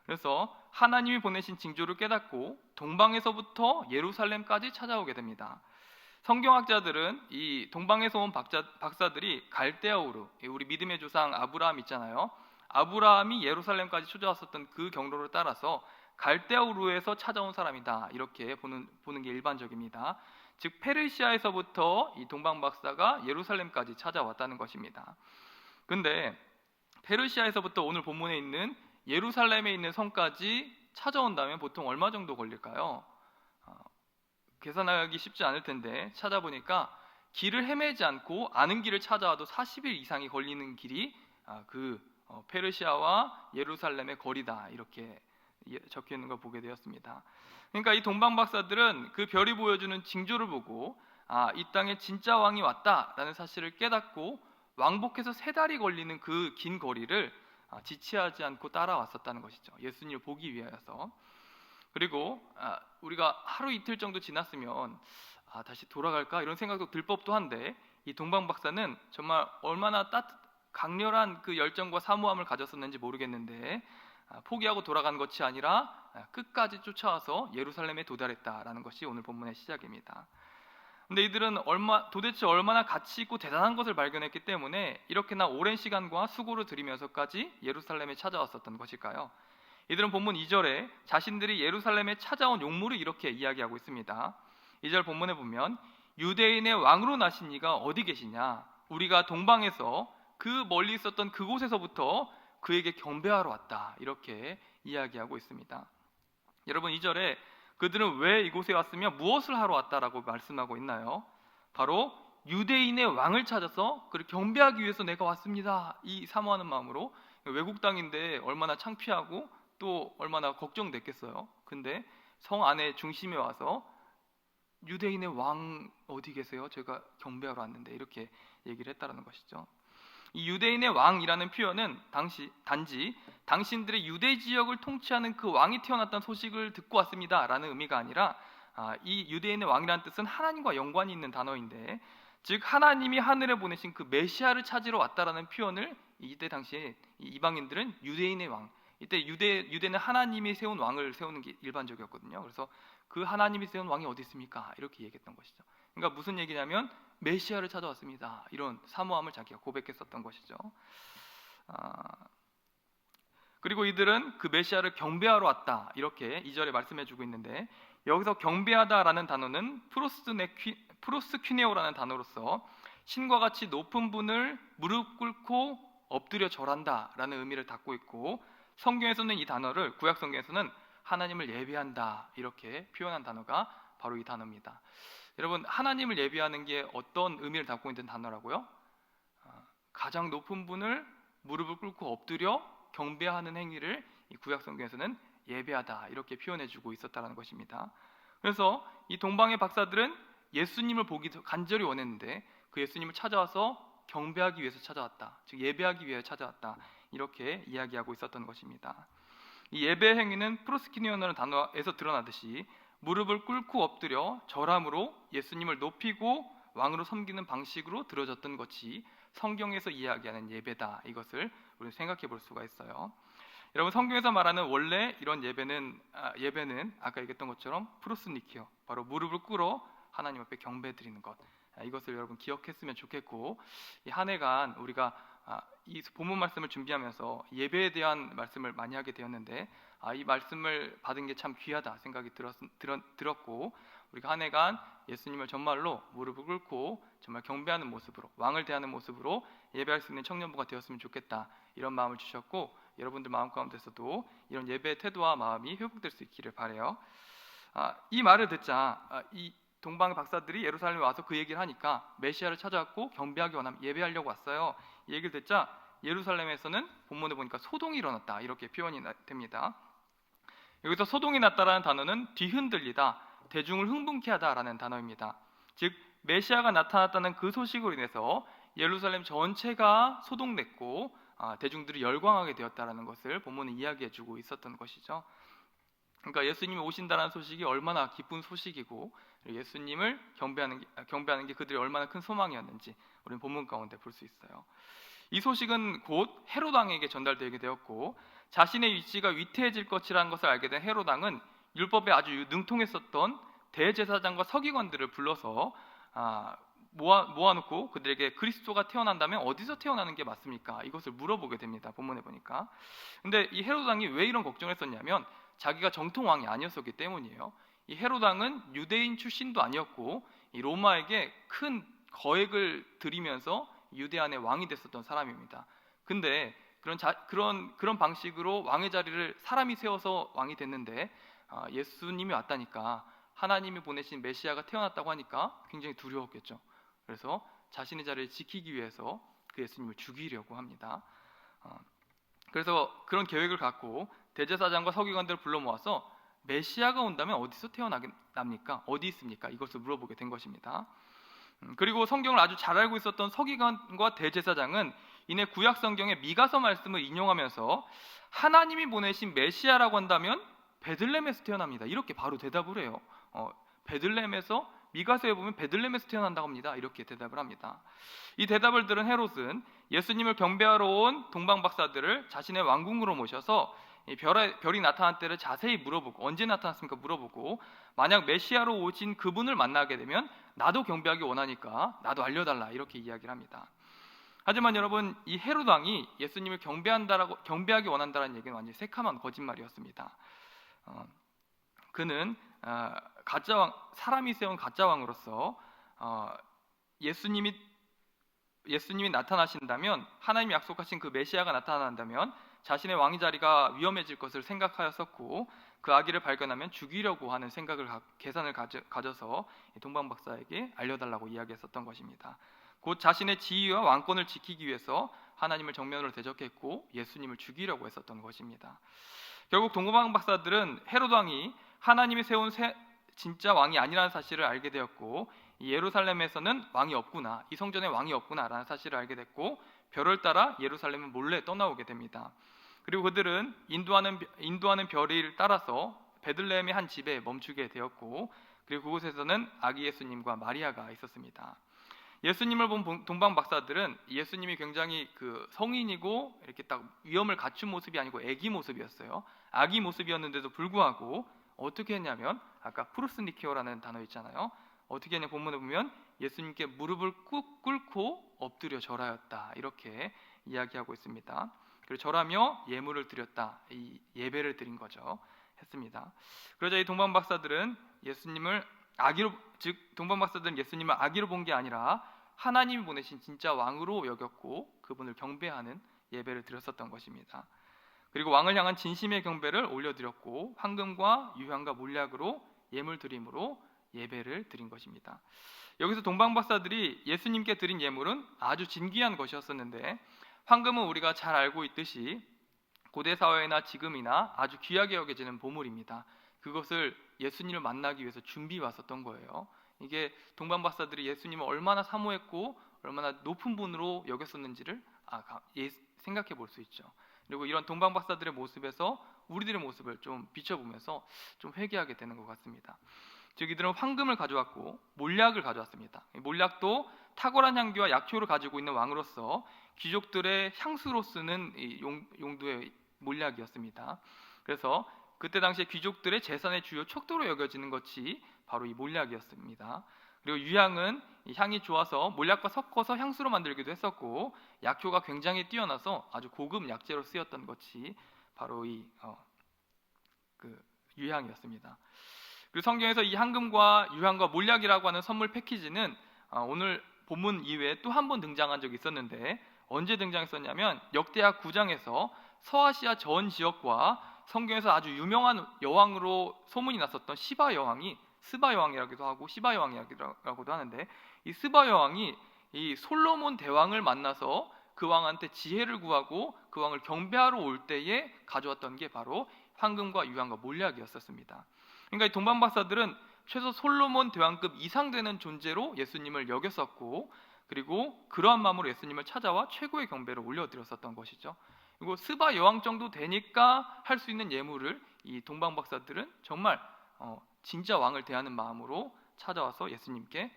그래서 하나님이 보내신 징조를 깨닫고 동방에서부터 예루살렘까지 찾아오게 됩니다. 성경학자들은 이 동방에서 온 박사들이 갈대아우르, 우리 믿음의 조상 아브라함 있잖아요. 아브라함이 예루살렘까지 찾아왔었던 그 경로를 따라서 갈대아우르에서 찾아온 사람이다 이렇게 보는 게 일반적입니다. 즉 페르시아에서부터 이 동방 박사가 예루살렘까지 찾아왔다는 것입니다. 근데 페르시아에서부터 오늘 본문에 있는 예루살렘에 있는 성까지 찾아온다면 보통 얼마 정도 걸릴까요? 계산하기 쉽지 않을 텐데 찾아보니까 길을 헤매지 않고 아는 길을 찾아와도 40일 이상이 걸리는 길이 페르시아와 예루살렘의 거리다 이렇게 적혀 있는 걸 보게 되었습니다. 그러니까 이 동방 박사들은 그 별이 보여주는 징조를 보고 이 땅에 진짜 왕이 왔다라는 사실을 깨닫고 왕복해서 3달이 걸리는 그 긴 거리를 지체하지 않고 따라왔었다는 것이죠. 예수님을 보기 위하여서. 그리고 우리가 하루 이틀 정도 지났으면 다시 돌아갈까 이런 생각도 들 법도 한데 이 동방 박사는 정말 얼마나 강렬한 그 열정과 사모함을 가졌었는지 모르겠는데 포기하고 돌아간 것이 아니라 끝까지 쫓아와서 예루살렘에 도달했다라는 것이 오늘 본문의 시작입니다. 근데 이들은 도대체 얼마나 가치 있고 대단한 것을 발견했기 때문에 이렇게나 오랜 시간과 수고를 들이면서까지 예루살렘에 찾아왔었던 것일까요? 이들은 본문 2절에 자신들이 예루살렘에 찾아온 용모를 이렇게 이야기하고 있습니다. 2절 본문에 보면 유대인의 왕으로 나신 이가 어디 계시냐? 우리가 동방에서 그 멀리 있었던 그곳에서부터 그에게 경배하러 왔다 이렇게 이야기하고 있습니다. 여러분 2절에 그들은 왜 이곳에 왔으며 무엇을 하러 왔다라고 말씀하고 있나요? 바로 유대인의 왕을 찾아서 그를 경배하기 위해서 내가 왔습니다 이 사모하는 마음으로. 외국 땅인데 얼마나 창피하고 또 얼마나 걱정됐겠어요. 근데 성 안에 중심에 와서 유대인의 왕 어디 계세요? 제가 경배하러 왔는데 이렇게 얘기를 했다는 것이죠. 이 유대인의 왕이라는 표현은 단지 당신들의 유대 지역을 통치하는 그 왕이 태어났다는 소식을 듣고 왔습니다 라는 의미가 아니라 이 유대인의 왕이라는 뜻은 하나님과 연관이 있는 단어인데 즉 하나님이 하늘에 보내신 그 메시아를 찾으러 왔다라는 표현을 이때 당시에 이방인들은 유대인의 왕, 이때 유대는 하나님이 세운 왕을 세우는 게 일반적이었거든요. 그래서 그 하나님이 세운 왕이 어디 있습니까? 이렇게 얘기했던 것이죠. 그러니까 무슨 얘기냐면 메시아를 찾아왔습니다. 이런 사모함을 자기가 고백했었던 것이죠. 그리고 이들은 그 메시아를 경배하러 왔다, 이렇게 2절에 말씀해주고 있는데, 여기서 경배하다라는 단어는 프로스퀴네오라는 단어로서 신과 같이 높은 분을 무릎 꿇고 엎드려 절한다라는 의미를 담고 있고, 성경에서는 이 단어를, 구약 성경에서는 하나님을 예배한다 이렇게 표현한 단어가 바로 이 단어입니다. 여러분, 하나님을 예배하는 게 어떤 의미를 담고 있는 단어라고요? 가장 높은 분을 무릎을 꿇고 엎드려 경배하는 행위를 이 구약 성경에서는 예배하다 이렇게 표현해주고 있었다는 것입니다. 그래서 이 동방의 박사들은 예수님을 보기 간절히 원했는데 그 예수님을 찾아와서 경배하기 위해서 찾아왔다, 즉 예배하기 위해 찾아왔다, 이렇게 이야기하고 있었던 것입니다. 이 예배 행위는 프로스키니오라는 단어에서 드러나듯이 무릎을 꿇고 엎드려 절함으로 예수님을 높이고 왕으로 섬기는 방식으로 들어졌던 것이 성경에서 이야기하는 예배다, 이것을 우리는 생각해 볼 수가 있어요. 여러분, 성경에서 말하는 원래 이런 예배는 아까 얘기했던 것처럼 프로스니키오, 바로 무릎을 꿇어 하나님 앞에 경배드리는 것, 이것을 여러분 기억했으면 좋겠고, 이 한 해간 우리가 이 본문 말씀을 준비하면서 예배에 대한 말씀을 많이 하게 되었는데, 이 말씀을 받은 게 참 귀하다 생각이 들었고, 우리가 한 해간 예수님을 정말로 무릎을 꿇고 정말 경배하는 모습으로, 왕을 대하는 모습으로 예배할 수 있는 청년부가 되었으면 좋겠다, 이런 마음을 주셨고, 여러분들 마음 가운데서도 이런 예배의 태도와 마음이 회복될 수 있기를 바라요. 이 말을 듣자 이 동방 박사들이 예루살렘에 와서 그 얘기를 하니까 메시아를 찾아왔고 경배하기 원하면 예배하려고 왔어요. 이 얘기를 듣자 예루살렘에서는 본문에 보니까 소동이 일어났다, 이렇게 표현이 됩니다. 여기서 소동이 났다라는 단어는 뒤흔들리다, 대중을 흥분케 하다라는 단어입니다. 즉 메시아가 나타났다는 그 소식으로 인해서 예루살렘 전체가 소동냈고 대중들이 열광하게 되었다라는 것을 본문은 이야기해주고 있었던 것이죠. 그러니까 예수님이 오신다는 소식이 얼마나 기쁜 소식이고 예수님을 경배하는 게 그들이 얼마나 큰 소망이었는지 우리는 본문 가운데 볼 수 있어요. 이 소식은 곧 헤롯 왕에게 전달되게 되었고, 자신의 위치가 위태해질 것이라는 것을 알게 된 헤롯 왕은 율법에 아주 능통했었던 대제사장과 서기관들을 불러서 모아놓고 그들에게 그리스도가 태어난다면 어디서 태어나는 게 맞습니까? 이것을 물어보게 됩니다. 본문에 보니까. 근데 이 헤롯 왕이 왜 이런 걱정을 했었냐면 자기가 정통 왕이 아니었었기 때문이에요. 이 헤롯 왕은 유대인 출신도 아니었고 이 로마에게 큰 거액을 들이면서 유대 안의 왕이 됐었던 사람입니다. 근데 그런 방식으로 왕의 자리를 사람이 세워서 왕이 됐는데 예수님이 왔다니까, 하나님이 보내신 메시아가 태어났다고 하니까 굉장히 두려웠겠죠. 그래서 자신의 자리를 지키기 위해서 그 예수님을 죽이려고 합니다. 그래서 그런 계획을 갖고 대제사장과 서기관들을 불러 모아서 메시아가 온다면 어디서 태어납니까? 어디 있습니까? 이것을 물어보게 된 것입니다. 그리고 성경을 아주 잘 알고 있었던 서기관과 대제사장은 이내 구약 성경의 미가서 말씀을 인용하면서 하나님이 보내신 메시아라고 한다면 베들레헴에서 태어납니다, 이렇게 바로 대답을 해요. 베들레헴에서, 미가서에 보면 베들레헴에서 태어난다고 합니다, 이렇게 대답을 합니다. 이 대답을 들은 헤롯은 예수님을 경배하러 온 동방 박사들을 자신의 왕궁으로 모셔서 이 별이 나타난 때를 자세히 물어보고, 언제 나타났습니까 물어보고, 만약 메시아로 오신 그분을 만나게 되면 나도 경배하기 원하니까 나도 알려달라, 이렇게 이야기를 합니다. 하지만 여러분, 이 헤롯 왕이 예수님을 경배하기 원한다는 얘기는 완전히 새카만 거짓말이었습니다. 그는 가짜 왕, 사람이 세운 가짜 왕으로서 예수님이 나타나신다면, 하나님이 약속하신 그 메시아가 나타난다면 자신의 왕위 자리가 위험해질 것을 생각하였었고, 그 아기를 발견하면 죽이려고 하는 계산을 가져서 동방 박사에게 알려달라고 이야기했었던 것입니다. 곧 자신의 지위와 왕권을 지키기 위해서 하나님을 정면으로 대적했고 예수님을 죽이려고 했었던 것입니다. 결국 동방 박사들은 헤롯 왕이 하나님이 세운 진짜 왕이 아니라는 사실을 알게 되었고, 이 예루살렘에서는 왕이 없구나, 이 성전에 왕이 없구나라는 사실을 알게 됐고, 별을 따라 예루살렘을 몰래 떠나오게 됩니다. 그리고 그들은 인도하는 별을 따라서 베들레헴의 한 집에 멈추게 되었고, 그리고 그곳에서는 아기 예수님과 마리아가 있었습니다. 예수님을 본 동방 박사들은 예수님이 굉장히 그 성인이고 이렇게 딱 위엄을 갖춘 모습이 아니고 아기 모습이었어요. 아기 모습이었는데도 불구하고 어떻게 했냐면, 아까 프루스니키오라는 단어 있잖아요. 어떻게 했냐 본문에 보면 예수님께 무릎을 꾹 꿇고 엎드려 절하였다 이렇게 이야기하고 있습니다. 그리고 절하며 예물을 드렸다, 이 예배를 드린 거죠. 했습니다. 그러자 이 동방박사들은 예수님을 아기로, 즉 동방박사들은 예수님을 아기로 본 게 아니라 하나님이 보내신 진짜 왕으로 여겼고 그분을 경배하는 예배를 드렸었던 것입니다. 그리고 왕을 향한 진심의 경배를 올려드렸고 황금과 유향과 몰약으로 예물 드림으로 예배를 드린 것입니다. 여기서 동방박사들이 예수님께 드린 예물은 아주 진귀한 것이었었는데, 황금은 우리가 잘 알고 있듯이 고대 사회나 지금이나 아주 귀하게 여겨지는 보물입니다. 그것을 예수님을 만나기 위해서 준비해 왔었던 거예요. 이게 동방박사들이 예수님을 얼마나 사모했고 얼마나 높은 분으로 여겼었는지를 생각해 볼 수 있죠. 그리고 이런 동방박사들의 모습에서 우리들의 모습을 좀 비춰보면서 좀 회개하게 되는 것 같습니다. 즉 이들은 황금을 가져왔고 몰약을 가져왔습니다. 몰약도 탁월한 향기와 약효를 가지고 있는 왕으로서 귀족들의 향수로 쓰는 용도의 몰약이었습니다. 그래서 그때 당시에 귀족들의 재산의 주요 척도로 여겨지는 것이 바로 이 몰약이었습니다. 그리고 유향은 향이 좋아서 몰약과 섞어서 향수로 만들기도 했었고, 약효가 굉장히 뛰어나서 아주 고급 약재로 쓰였던 것이 바로 그 유향이었습니다. 그리고 성경에서 이 황금과 유향과 몰약이라고 하는 선물 패키지는 오늘 본문 이외에 또 한 번 등장한 적이 있었는데, 언제 등장했었냐면 역대하 9장에서 서아시아 전 지역과 성경에서 아주 유명한 여왕으로 소문이 났었던 시바 여왕이, 스바 여왕이라고도 하고 시바 여왕이라고도 하는데, 이 스바 여왕이 이 솔로몬 대왕을 만나서 그 왕한테 지혜를 구하고 그 왕을 경배하러 올 때에 가져왔던 게 바로 황금과 유향과 몰약이었었습니다. 그러니까 이 동방박사들은 최소 솔로몬 대왕급 이상 되는 존재로 예수님을 여겼었고, 그리고 그러한 마음으로 예수님을 찾아와 최고의 경배를 올려드렸었던 것이죠. 그리고 스바 여왕 정도 되니까 할 수 있는 예물을 이 동방박사들은 정말 진짜 왕을 대하는 마음으로 찾아와서 예수님께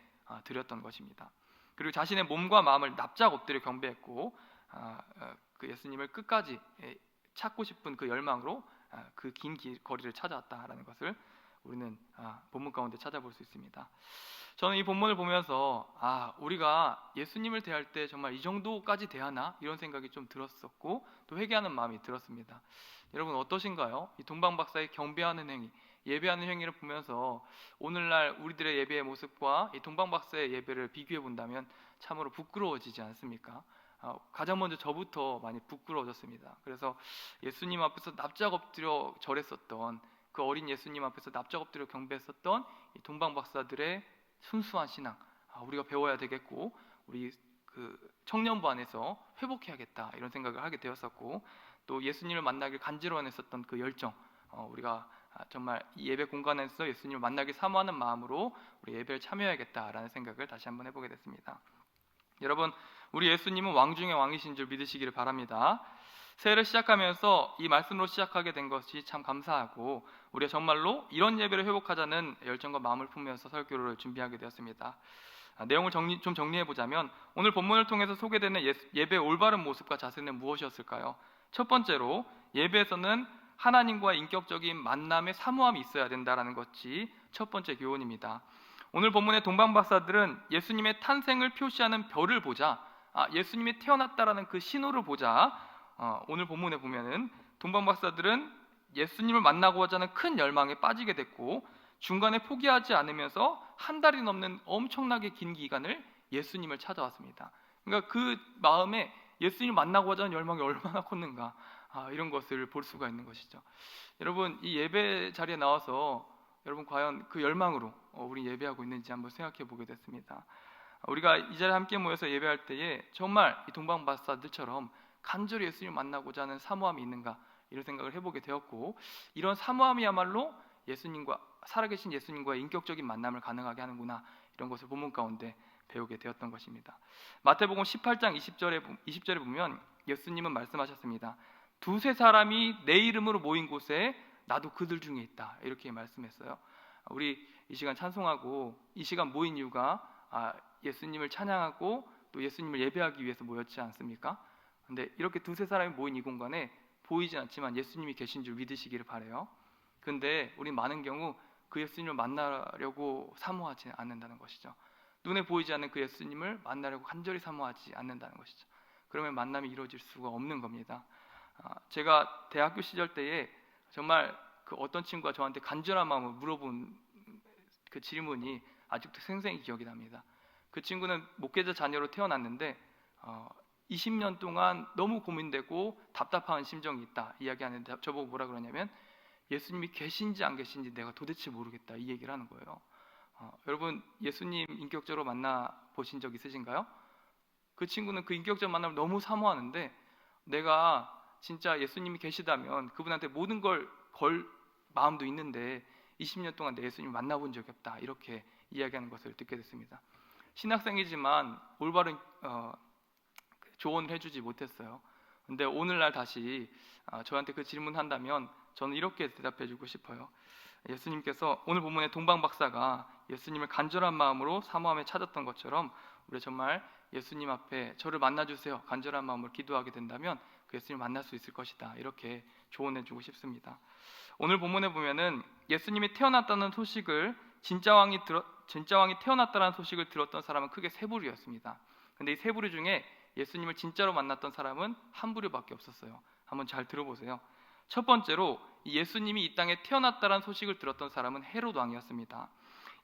드렸던 것입니다. 그리고 자신의 몸과 마음을 납작 엎드려 경배했고, 그 예수님을 끝까지 찾고 싶은 그 열망으로 그 긴 거리를 찾아왔다라는 것을 우리는 본문 가운데 찾아볼 수 있습니다. 저는 이 본문을 보면서 우리가 예수님을 대할 때 정말 이 정도까지 대하나 이런 생각이 좀 들었었고, 또 회개하는 마음이 들었습니다. 여러분 어떠신가요? 이 동방박사의 경배하는 행위, 예배하는 행위를 보면서 오늘날 우리들의 예배의 모습과 이 동방박사의 예배를 비교해 본다면 참으로 부끄러워지지 않습니까? 가장 먼저 저부터 많이 부끄러워졌습니다. 그래서 예수님 앞에서 납작 엎드려 절했었던, 그 어린 예수님 앞에서 납작 엎드려 경배했었던 이 동방박사들의 순수한 신앙, 우리가 배워야 되겠고 우리 그 청년부 안에서 회복해야겠다 이런 생각을 하게 되었었고, 또 예수님을 만나길 간절해했었던 그 열정, 우리가 정말 이 예배 공간에서 예수님을 만나길 사모하는 마음으로 우리 예배를 참여해야겠다라는 생각을 다시 한번 해보게 됐습니다. 여러분, 우리 예수님은 왕 중의 왕이신 줄 믿으시기를 바랍니다. 새해를 시작하면서 이 말씀으로 시작하게 된 것이 참 감사하고, 우리가 정말로 이런 예배를 회복하자는 열정과 마음을 품으면서 설교를 준비하게 되었습니다. 내용을 좀 정리해보자면, 오늘 본문을 통해서 소개되는 예배의 올바른 모습과 자세는 무엇이었을까요? 첫 번째로 예배에서는 하나님과의 인격적인 만남의 사모함이 있어야 된다는 것이 첫 번째 교훈입니다. 오늘 본문의 동방박사들은 예수님의 탄생을 표시하는 별을 보자, 예수님이 태어났다라는 그 신호를 보자, 오늘 본문에 보면은 동방박사들은 예수님을 만나고자 하는 큰 열망에 빠지게 됐고, 중간에 포기하지 않으면서 한 달이 넘는 엄청나게 긴 기간을 예수님을 찾아왔습니다. 그러니까 그 마음에 예수님을 만나고자 하는 열망이 얼마나 컸는가, 이런 것을 볼 수가 있는 것이죠. 여러분, 이 예배 자리에 나와서 여러분 과연 그 열망으로 우리 예배하고 있는지 한번 생각해 보게 됐습니다. 우리가 이 자리에 함께 모여서 예배할 때에 정말 이 동방박사들처럼 간절히 예수님을 만나고자 하는 사모함이 있는가, 이런 생각을 해보게 되었고, 이런 사모함이야말로 예수님과, 살아계신 예수님과의 인격적인 만남을 가능하게 하는구나, 이런 것을 본문 가운데 배우게 되었던 것입니다. 마태복음 18장 20절에 보면 예수님은 말씀하셨습니다. 두세 사람이 내 이름으로 모인 곳에 나도 그들 중에 있다, 이렇게 말씀했어요. 우리 이 시간 찬송하고 이 시간 모인 이유가 예수님을 찬양하고 또 예수님을 예배하기 위해서 모였지 않습니까? 근데 이렇게 두세 사람이 모인 이 공간에 보이진 않지만 예수님이 계신 줄 믿으시기를 바라요. 근데 우리 많은 경우 그 예수님을 만나려고 사모하지 않는다는 것이죠. 눈에 보이지 않는 그 예수님을 만나려고 간절히 사모하지 않는다는 것이죠. 그러면 만남이 이루어질 수가 없는 겁니다. 제가 대학교 시절 때에 정말 그 어떤 친구가 저한테 간절한 마음으로 물어본 그 질문이 아직도 생생히 기억이 납니다. 그 친구는 목회자 자녀로 태어났는데 20년 동안 너무 고민되고 답답한 심정이 있다 이야기하는데 저보고 뭐라 그러냐면 예수님이 계신지 안 계신지 내가 도대체 모르겠다 이 얘기를 하는 거예요. 여러분 예수님 인격적으로 만나 보신 적 있으신가요? 그 친구는 그 인격적 만남을 너무 사모하는데 내가 진짜 예수님이 계시다면 그분한테 모든 걸 마음도 있는데 20년 동안 내 예수님을 만나본 적이 없다 이렇게 이야기하는 것을 듣게 됐습니다. 신학생이지만 올바른 조언을 해주지 못했어요. 근데 오늘날 다시 저한테 그 질문한다면 저는 이렇게 대답해주고 싶어요. 예수님께서 오늘 본문의 동방 박사가 예수님을 간절한 마음으로 사모함에 찾았던 것처럼 우리 정말 예수님 앞에 저를 만나주세요 간절한 마음으로 기도하게 된다면 그 예수님을 만날 수 있을 것이다 이렇게 조언해주고 싶습니다. 오늘 본문에 보면은 예수님이 태어났다는 소식을 진짜 왕이 태어났다는 소식을 들었던 사람은 크게 세 부류였습니다. 근데 이 세 부류 중에 예수님을 진짜로 만났던 사람은 한 부류밖에 없었어요. 한번 잘 들어보세요. 첫 번째로 예수님이 이 땅에 태어났다는 소식을 들었던 사람은 헤롯 왕이었습니다.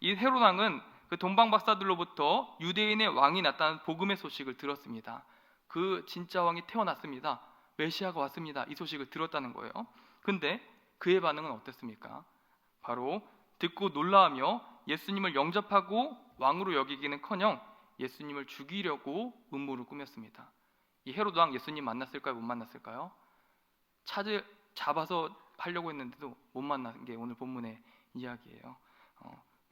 이 헤롯 왕은 그 동방 박사들로부터 유대인의 왕이 났다는 복음의 소식을 들었습니다. 그 진짜 왕이 태어났습니다. 메시아가 왔습니다. 이 소식을 들었다는 거예요. 근데 그의 반응은 어땠습니까? 바로 듣고 놀라하며 예수님을 영접하고 왕으로 여기기는커녕 예수님을 죽이려고 음모를 꾸몄습니다. 이 헤롯 왕 예수님 만났을까요? 못 만났을까요? 잡아서 하려고 했는데도 못 만난 게 오늘 본문의 이야기예요.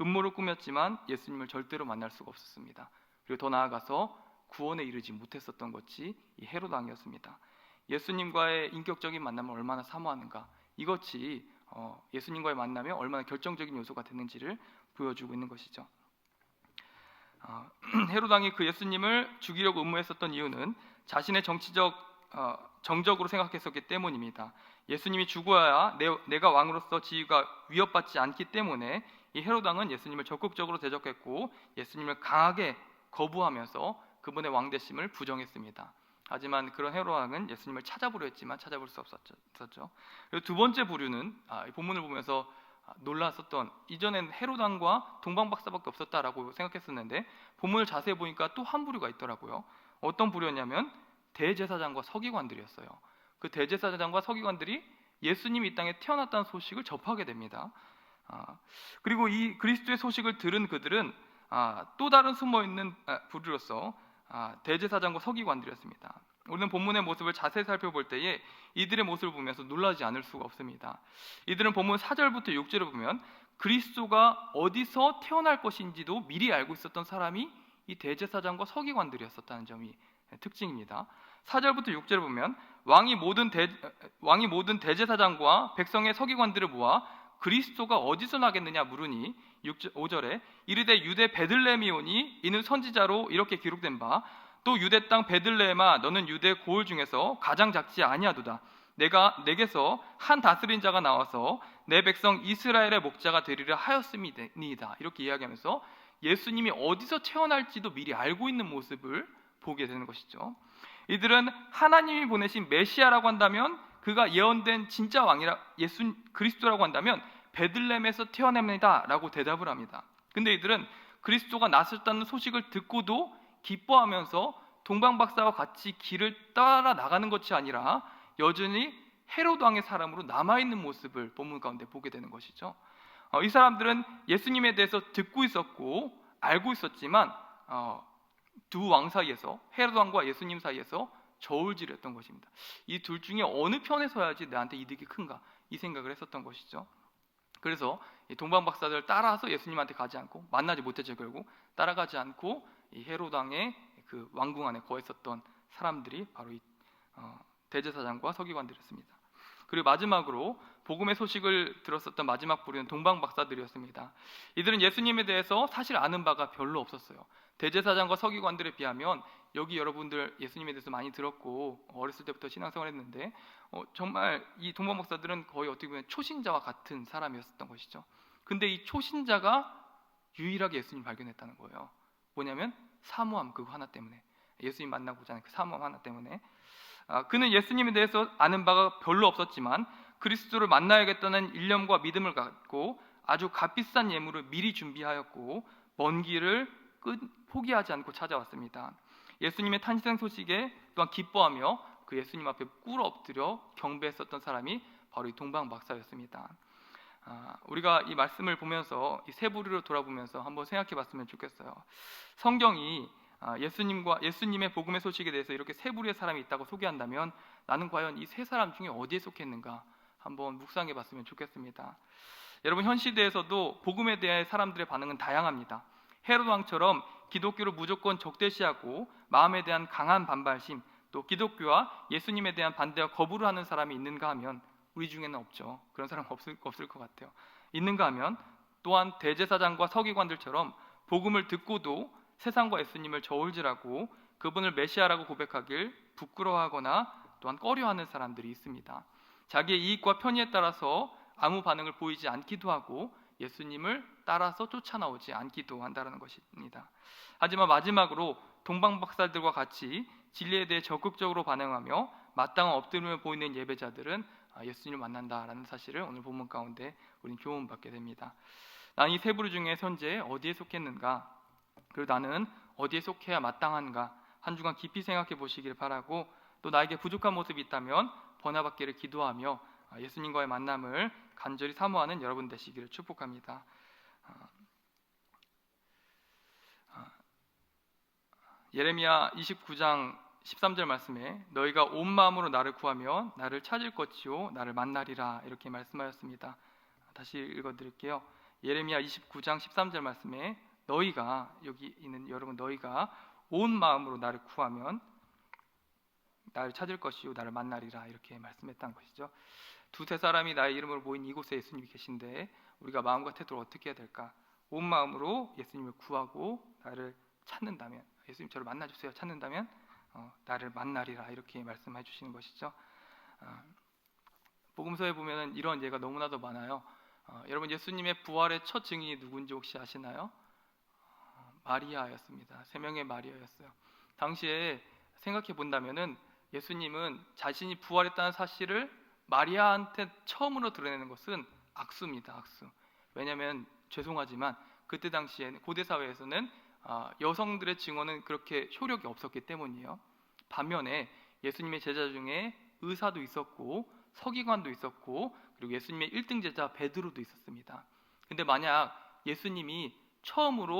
음모를 꾸몄지만 예수님을 절대로 만날 수가 없었습니다. 그리고 더 나아가서 구원에 이르지 못했었던 것이 이 헤롯 왕이었습니다. 예수님과의 인격적인 만남을 얼마나 사모하는가 이것이 예수님과의 만남에 얼마나 결정적인 요소가 되는지를 보여주고 있는 것이죠. 헤롯 왕이 그 예수님을 죽이려고 음모했었던 이유는 자신의 정적으로 생각했었기 때문입니다. 예수님이 죽어야 내가 왕으로서 지위가 위협받지 않기 때문에 이 헤롯 왕은 예수님을 적극적으로 대적했고 예수님을 강하게 거부하면서 그분의 왕대심을 부정했습니다. 하지만 그런 헤롯 왕은 예수님을 찾아보려 했지만 찾아볼 수 없었죠. 그리고 두 번째 부류는 이 본문을 보면서 놀랐었던 이전엔 헤롯 왕과 동방 박사밖에 없었다라고 생각했었는데 본문을 자세히 보니까 또 한 부류가 있더라고요. 어떤 부류였냐면 대제사장과 서기관들이었어요. 그 대제사장과 서기관들이 예수님이 이 땅에 태어났다는 소식을 접하게 됩니다. 그리고 이 그리스도의 소식을 들은 그들은 또 다른 숨어있는 부류로서 대제사장과 서기관들이었습니다. 우리는 본문의 모습을 자세히 살펴볼 때에 이들의 모습을 보면서 놀라지 않을 수가 없습니다. 이들은 본문 4절부터 6절을 보면 그리스도가 어디서 태어날 것인지도 미리 알고 있었던 사람이 이 대제사장과 서기관들이었었다는 점이 특징입니다. 4절부터 6절을 보면 왕이 모든 대제사장과 백성의 서기관들을 모아 그리스도가 어디서 나겠느냐 물으니 5절에 이르되 유대 베들레헴이오니 이는 선지자로 이렇게 기록된 바 또 유대 땅 베들레헴아 너는 유대 고을 중에서 가장 작지 아니하도다. 내게서 한 다스린 자가 나와서 내 백성 이스라엘의 목자가 되리라 하였음이니이다. 이렇게 이야기하면서 예수님이 어디서 태어날지도 미리 알고 있는 모습을 보게 되는 것이죠. 이들은 하나님이 보내신 메시아라고 한다면 그가 예언된 진짜 왕이라 예수 그리스도라고 한다면 베들레헴에서 태어납니다 라고 대답을 합니다. 근데 이들은 그리스도가 나섰다는 소식을 듣고도 기뻐하면서 동방박사와 같이 길을 따라 나가는 것이 아니라 여전히 헤롯 왕의 사람으로 남아있는 모습을 본문 가운데 보게 되는 것이죠. 이 사람들은 예수님에 대해서 듣고 있었고 알고 있었지만 두 왕 사이에서 헤롯 왕과 예수님 사이에서 저울질했던 것입니다. 이 둘 중에 어느 편에 서야지 나한테 이득이 큰가 이 생각을 했었던 것이죠. 그래서 이 동방 박사들을 따라서 예수님한테 가지 않고 만나지 못했죠. 결국 따라가지 않고 이 헤롯 왕의 그 왕궁 안에 거했었던 사람들이 바로 이 대제사장과 서기관들이었습니다. 그리고 마지막으로 복음의 소식을 들었었던 마지막 부류는 동방 박사들이었습니다. 이들은 예수님에 대해서 사실 아는 바가 별로 없었어요. 대제사장과 서기관들에 비하면 여기 여러분들 예수님에 대해서 많이 들었고 어렸을 때부터 신앙생활했는데 정말 이 동방 박사들은 거의 어떻게 보면 초신자와 같은 사람이었던 것이죠. 근데 이 초신자가 유일하게 예수님 발견했다는 거예요. 뭐냐면 사모함 그거 하나 때문에, 예수님 만나고자 하는 그 사모함 하나 때문에. 그는 예수님에 대해서 아는 바가 별로 없었지만 그리스도를 만나야겠다는 일념과 믿음을 갖고 아주 값비싼 예물을 미리 준비하였고 먼 길을 포기하지 않고 찾아왔습니다. 예수님의 탄생 소식에 또한 기뻐하며 그 예수님 앞에 꿇어 엎드려 경배했었던 사람이 바로 이 동방 박사였습니다. 우리가 이 말씀을 보면서 이 세 부류로 돌아보면서 한번 생각해 봤으면 좋겠어요. 성경이 예수님의 복음의 소식에 대해서 이렇게 세 부류의 사람이 있다고 소개한다면 나는 과연 이 세 사람 중에 어디에 속했는가 한번 묵상해 봤으면 좋겠습니다. 여러분, 현 시대에서도 복음에 대해 사람들의 반응은 다양합니다. 헤로드 왕처럼 기독교를 무조건 적대시하고 마음에 대한 강한 반발심, 또 기독교와 예수님에 대한 반대와 거부를 하는 사람이 있는가 하면 우리 중에는 없죠. 그런 사람 없을 것 같아요. 있는가 하면 또한 대제사장과 서기관들처럼 복음을 듣고도 세상과 예수님을 저울질하고 그분을 메시아라고 고백하길 부끄러워하거나 또한 꺼려하는 사람들이 있습니다. 자기의 이익과 편의에 따라서 아무 반응을 보이지 않기도 하고 예수님을 따라서 쫓아나오지 않기도 한다는 것입니다. 하지만 마지막으로 동방박사들과 같이 진리에 대해 적극적으로 반응하며 마땅한 엎드림을 보이는 예배자들은 예수님을 만난다라는 사실을 오늘 본문 가운데 우리는 교훈받게 됩니다. 나는 이 세 부류 중에 현재 어디에 속했는가, 그리고 나는 어디에 속해야 마땅한가 한 주간 깊이 생각해 보시길 바라고, 또 나에게 부족한 모습이 있다면 번화받기를 기도하며 예수님과의 만남을 간절히 사모하는 여러분 되시기를 축복합니다. 예레미야 29장 13절 말씀에 너희가 온 마음으로 나를 구하면 나를 찾을 것이요 나를 만나리라 이렇게 말씀하였습니다. 다시 읽어드릴게요. 예레미야 29장 13절 말씀에 너희가, 여기 있는 여러분, 너희가 온 마음으로 나를 구하면 나를 찾을 것이요 나를 만나리라 이렇게 말씀했다는 것이죠. 두세 사람이 나의 이름으로 모인 이곳에 예수님이 계신데 우리가 마음과 태도를 어떻게 해야 될까? 온 마음으로 예수님을 구하고 나를 찾는다면, 예수님 저를 만나주세요 찾는다면 나를 만나리라 이렇게 말씀해 주시는 것이죠. 복음서에 보면 이런 예가 너무나도 많아요. 여러분, 예수님의 부활의 첫 증인이 누군지 혹시 아시나요? 마리아였습니다. 세 명의 마리아였어요. 당시에 생각해 본다면은 예수님은 자신이 부활했다는 사실을 마리아한테 처음으로 드러내는 것은 악수입니다. 악수. 왜냐하면 죄송하지만 그때 당시에는 고대 사회에서는 여성들의 증언은 그렇게 효력이 없었기 때문이에요. 반면에 예수님의 제자 중에 의사도 있었고 서기관도 있었고 그리고 예수님의 1등 제자 베드로도 있었습니다. 근데 만약 예수님이 처음으로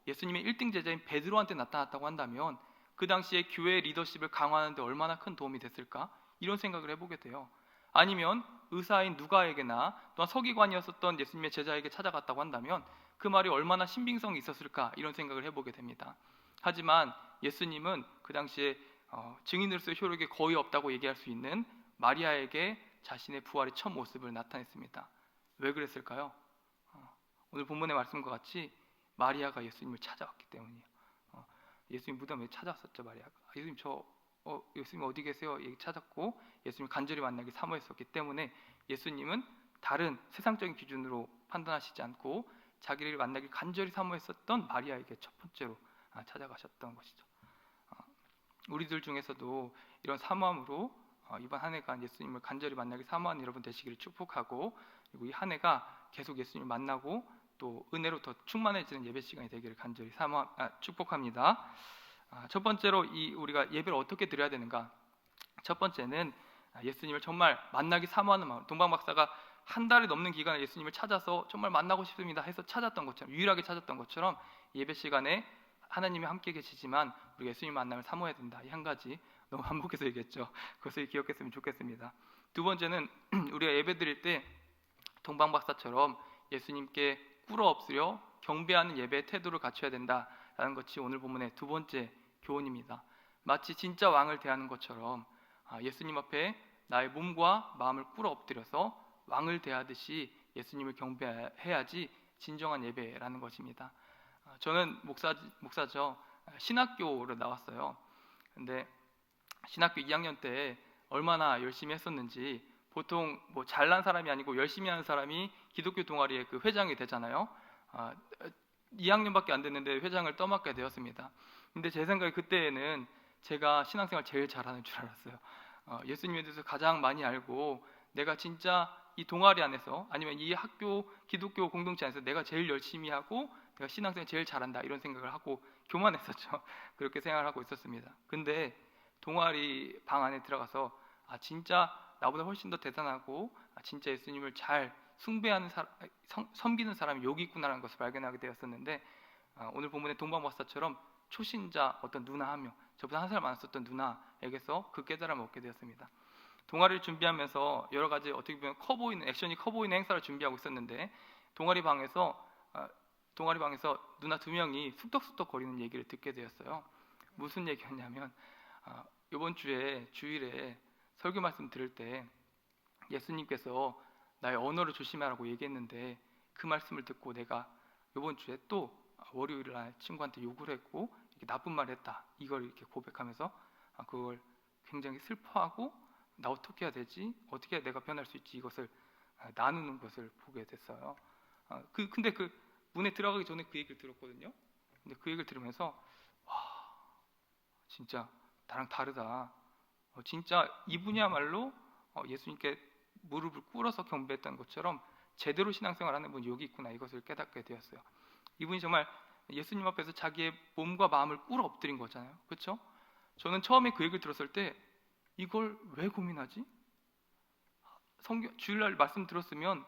예수님의 1등 제자인 베드로한테 나타났다고 한다면 그 당시에 교회의 리더십을 강화하는 데 얼마나 큰 도움이 됐을까? 이런 생각을 해보게 돼요. 아니면 의사인 누가에게나 또한 서기관이었었던 예수님의 제자에게 찾아갔다고 한다면 그 말이 얼마나 신빙성이 있었을까? 이런 생각을 해보게 됩니다. 하지만 예수님은 그 당시에 증인으로서의 효력이 거의 없다고 얘기할 수 있는 마리아에게 자신의 부활의 첫 모습을 나타냈습니다. 왜 그랬을까요? 오늘 본문의 말씀과 같이 마리아가 예수님을 찾아왔기 때문이에요. 예수님 무덤에 찾아왔었죠. 마리아가 예수님 예수님 어디 계세요? 찾았고 예수님 간절히 만나기 사모했었기 때문에 예수님은 다른 세상적인 기준으로 판단하시지 않고 자기를 만나기 간절히 사모했었던 마리아에게 첫 번째로 찾아가셨던 것이죠. 우리들 중에서도 이런 사모함으로 이번 한 해간 예수님을 간절히 만나기 사모하는 여러분 되시기를 축복하고, 그리고 이 한 해가 계속 예수님을 만나고 또 은혜로 더 충만해지는 예배 시간이 되기를 간절히 축복합니다. 첫 번째로 우리가 예배를 어떻게 드려야 되는가? 첫 번째는 예수님을 정말 만나기 사모하는 마음. 동방 박사가 한 달이 넘는 기간에 예수님을 찾아서 정말 만나고 싶습니다 해서 찾았던 것처럼, 유일하게 찾았던 것처럼 예배 시간에 하나님이 함께 계시지만 우리가 예수님 만남을 사모해야 된다. 이 한 가지 너무 반복해서 얘기했죠. 그것을 기억했으면 좋겠습니다. 두 번째는 우리가 예배 드릴 때 동방 박사처럼 예수님께 꿇어 엎드려 경배하는 예배의 태도를 갖춰야 된다라는 것이 오늘 본문의 두 번째 교훈입니다. 마치 진짜 왕을 대하는 것처럼 예수님 앞에 나의 몸과 마음을 꿇어 엎드려서 왕을 대하듯이 예수님을 경배해야지 진정한 예배라는 것입니다. 저는 목사죠. 신학교를 나왔어요. 근데 신학교 2학년 때 얼마나 열심히 했었는지 보통 뭐 잘난 사람이 아니고 열심히 하는 사람이 기독교 동아리의 그 회장이 되잖아요. 2학년밖에 안 됐는데 회장을 떠맡게 되었습니다. 근데 제 생각에 그때에는 제가 신앙생활 제일 잘하는 줄 알았어요. 예수님에 대해서 가장 많이 알고 내가 진짜 이 동아리 안에서 아니면 이 학교 기독교 공동체 안에서 내가 제일 열심히 하고 내가 신앙생활 제일 잘한다 이런 생각을 하고 교만했었죠. 그렇게 생각을 하고 있었습니다. 근데 동아리 방 안에 들어가서 진짜 나보다 훨씬 더 대단하고 진짜 예수님을 잘 숭배하는 섬기는 사람이 여기 있구나라는 것을 발견하게 되었었는데 오늘 본문의 동방 박사처럼 초신자 어떤 누나 한 명, 저보다 한 살 많았었던 누나에게서 그 깨달음을 얻게 되었습니다. 동아리를 준비하면서 여러 가지 어떻게 보면 액션이 커 보이는 행사를 준비하고 있었는데 동아리 방에서 누나 2명이 쑥덕쑥덕 거리는 얘기를 듣게 되었어요. 무슨 얘기였냐면 이번 주일에 설교 말씀 들을 때 예수님께서 나의 언어를 조심하라고 얘기했는데 그 말씀을 듣고 내가 이번 주에 또 월요일 날 친구한테 욕을 했고 이렇게 나쁜 말을 했다. 이걸 이렇게 고백하면서 그걸 굉장히 슬퍼하고 나 어떻게 해야 되지? 어떻게 해야 내가 변할 수 있지? 이것을 나누는 것을 보게 됐어요. 근데 그 문에 들어가기 전에 그 얘기를 들었거든요. 근데 그 얘기를 들으면서 와, 진짜 나랑 다르다. 진짜 이분이야말로 예수님께 무릎을 꿇어서 경배했던 것처럼 제대로 신앙생활하는 분이 여기 있구나 이것을 깨닫게 되었어요. 이분이 정말 예수님 앞에서 자기의 몸과 마음을 꿇어 엎드린 거잖아요. 그렇죠? 저는 처음에 그 얘기를 들었을 때 이걸 왜 고민하지? 주일날 말씀 들었으면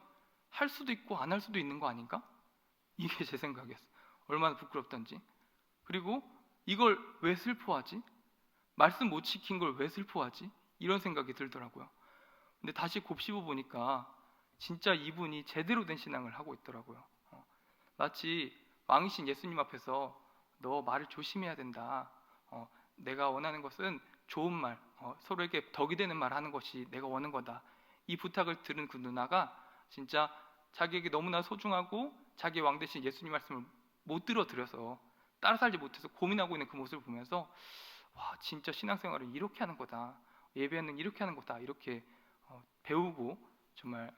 할 수도 있고 안 할 수도 있는 거 아닌가? 이게 제 생각이었어요. 얼마나 부끄럽던지. 그리고 이걸 왜 슬퍼하지? 말씀 못 지킨 걸 왜 슬퍼하지? 이런 생각이 들더라고요. 근데 다시 곱씹어 보니까 진짜 이분이 제대로 된 신앙을 하고 있더라고요. 마치 왕이신 예수님 앞에서 너 말을 조심해야 된다. 내가 원하는 것은 좋은 말, 서로에게 덕이 되는 말 하는 것이 내가 원하는 거다. 이 부탁을 들은 그 누나가 진짜 자기에게 너무나 소중하고 자기 왕 대신 예수님 말씀을 못 들어드려서 따라 살지 못해서 고민하고 있는 그 모습을 보면서 와, 진짜 신앙생활은 이렇게 하는 거다. 예배는 이렇게 하는 거다. 이렇게 배우고 정말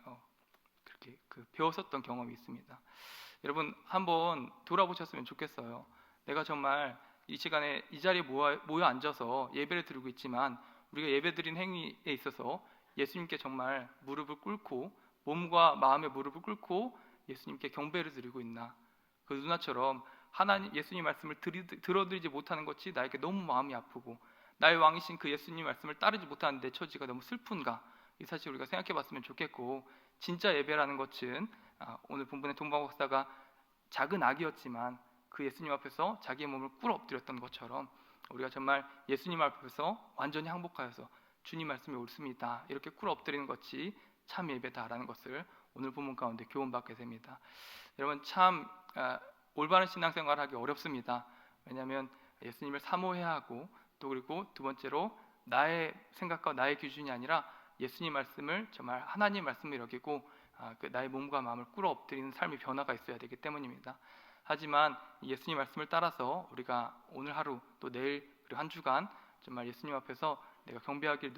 그렇게 배웠었던 경험이 있습니다. 여러분 한번 돌아보셨으면 좋겠어요. 내가 정말 이 시간에 이 자리에 모여 앉아서 예배를 드리고 있지만 우리가 예배드린 행위에 있어서 예수님께 정말 무릎을 꿇고 몸과 마음의 무릎을 꿇고 예수님께 경배를 드리고 있나? 그 누나처럼 하나님 예수님 말씀을 들어드리지 못하는 것이 나에게 너무 마음이 아프고 나의 왕이신 그 예수님 말씀을 따르지 못하는 내 처지가 너무 슬픈가? 이 사실 우리가 생각해봤으면 좋겠고 진짜 예배라는 것은 오늘 본문의 동방 박사가 작은 아기였지만 그 예수님 앞에서 자기의 몸을 꿇어 엎드렸던 것처럼 우리가 정말 예수님 앞에서 완전히 항복하여서 주님 말씀이 옳습니다. 이렇게 꿇어 엎드리는 것이 참 예배다라는 것을 오늘 본문 가운데 교훈받게 됩니다. 여러분 참 올바른 신앙생활하기 어렵습니다. 왜냐하면 예수님을 사모해야 하고 또 그리고 두 번째로 나의 생각과 나의 기준이 아니라 예수님 말씀을 정말 하나님 말씀을 여기고 나의 몸과 마음을 꿇어 엎드리는 삶의 변화가 있어야 되기 때문입니다. 하지만 예수님 말씀을 따라서 우리가 오늘 하루 또 내일 그리고 한 주간 정말 예수님 앞에서 내가 경배하길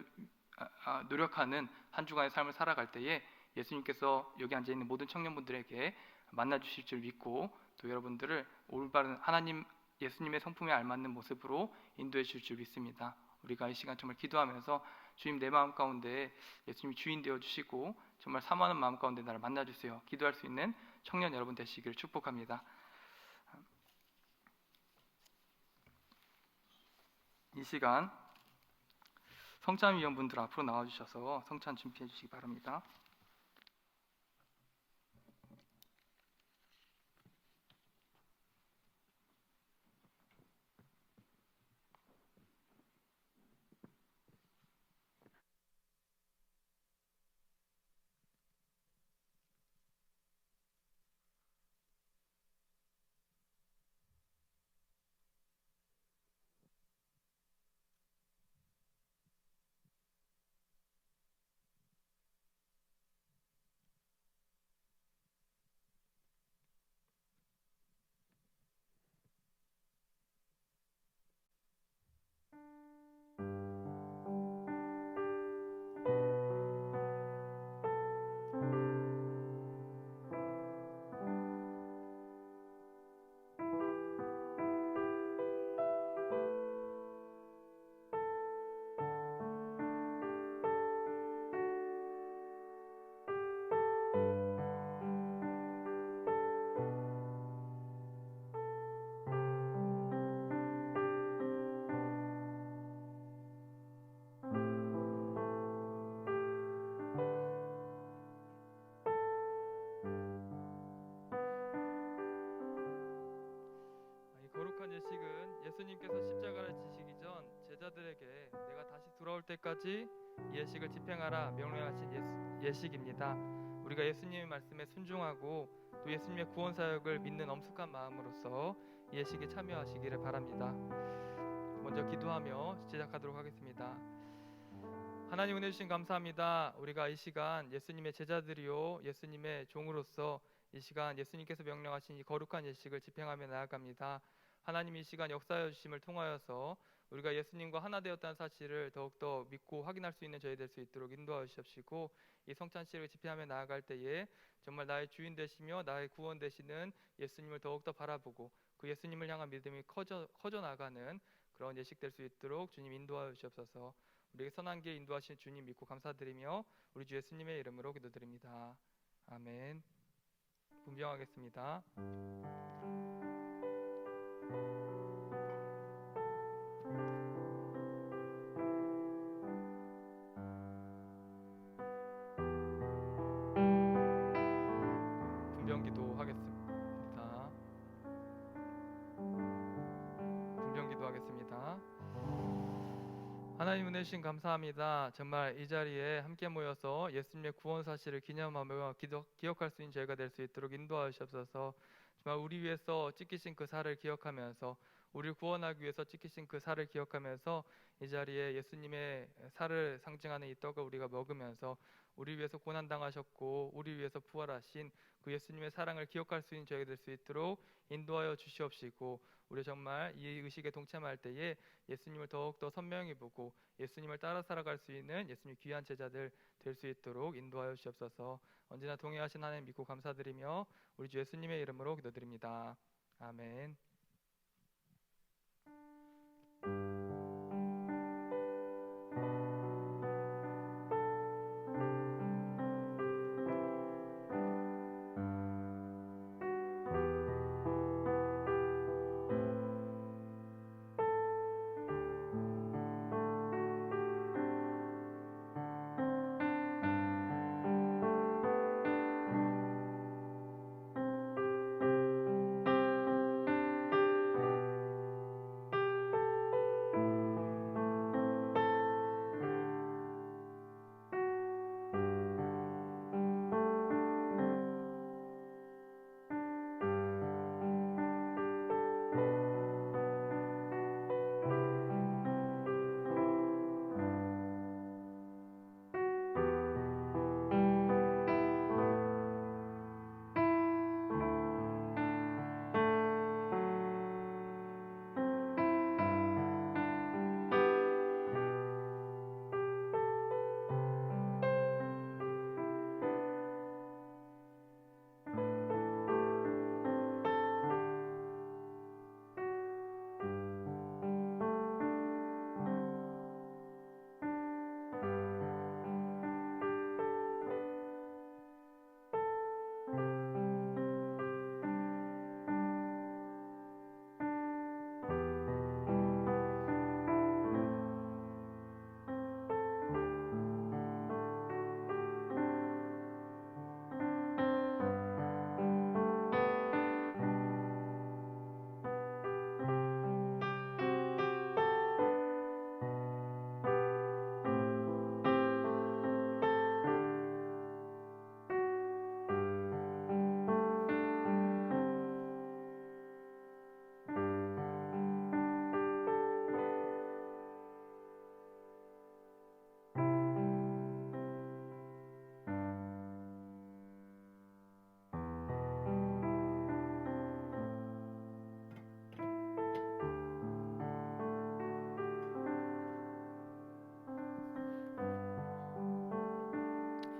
노력하는 한 주간의 삶을 살아갈 때에 예수님께서 여기 앉아있는 모든 청년분들에게 만나주실 줄 믿고 또 여러분들을 올바른 하나님 예수님의 성품에 알맞는 모습으로 인도해 주실 줄 믿습니다. 우리가 이 시간 정말 기도하면서 주님 내 마음 가운데 예수님이 주인 되어 주시고 정말 사모하는 마음 가운데 나를 만나주세요. 기도할 수 있는 청년 여러분 되시기를 축복합니다. 이 시간 성찬위원분들 앞으로 나와주셔서 성찬 준비해 주시기 바랍니다. 예수님께서 십자가를 지시기 전 제자들에게 내가 다시 돌아올 때까지 이 예식을 집행하라 명령하신 예식입니다. 우리가 예수님의 말씀에 순종하고 또 예수님의 구원 사역을 믿는 엄숙한 마음으로서 이 예식에 참여하시기를 바랍니다. 먼저 기도하며 시작하도록 하겠습니다. 하나님 은혜 주신 감사합니다. 우리가 이 시간 예수님의 제자들이요 예수님의 종으로서 이 시간 예수님께서 명령하신 이 거룩한 예식을 집행하며 나아갑니다. 하나님 이 시간 역사해 주심을 통하여서 우리가 예수님과 하나 되었다는 사실을 더욱더 믿고 확인할 수 있는 저희 될 수 있도록 인도하여 주시옵시고 이 성찬식을 집행하며 나아갈 때에 정말 나의 주인 되시며 나의 구원 되시는 예수님을 더욱더 바라보고 그 예수님을 향한 믿음이 커져 나가는 그런 예식 될 수 있도록 주님 인도하여 주시옵소서. 우리에게 선한 길 인도하신 주님 믿고 감사드리며 우리 주 예수님의 이름으로 기도드립니다. 아멘. 분병하겠습니다. 분병기도 하겠습니다. 분병기도 하겠습니다. 하나님 은혜 주신 감사합니다. 정말 이 자리에 함께 모여서 예수님의 구원 사실을 기념하며 기억할 수 있는 저희가 될 수 있도록 인도하여 주옵소서. 정말 우리 위해서 찢기신 그 살을 기억하면서 우리를 구원하기 위해서 찢기신 그 살을 기억하면서 이 자리에 예수님의 살을 상징하는 이 떡을 우리가 먹으면서 우리 위해서 고난당하셨고 우리 위해서 부활하신 그 예수님의 사랑을 기억할 수 있는 저희가 될 수 있도록 인도하여 주시옵시고 우리 정말 이 의식에 동참할 때에 예수님을 더욱더 선명히 보고 예수님을 따라 살아갈 수 있는 예수님 귀한 제자들 될 수 있도록 인도하여 주옵소서. 언제나 동행하신 하나님 믿고 감사드리며 우리 주 예수님의 이름으로 기도드립니다. 아멘.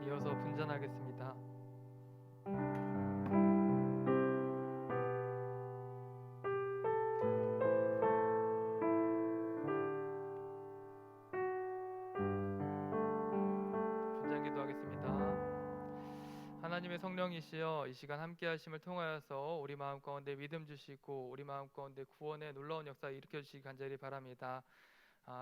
이어서 분전하겠습니다. 분전기도 하겠습니다. 하나님의 성령이시여 이 시간 함께 하심을 통하여서 우리 마음 가운데 믿음 주시고 우리 마음 가운데 구원의 놀라운 역사 일으켜 주시기 간절히 바랍니다.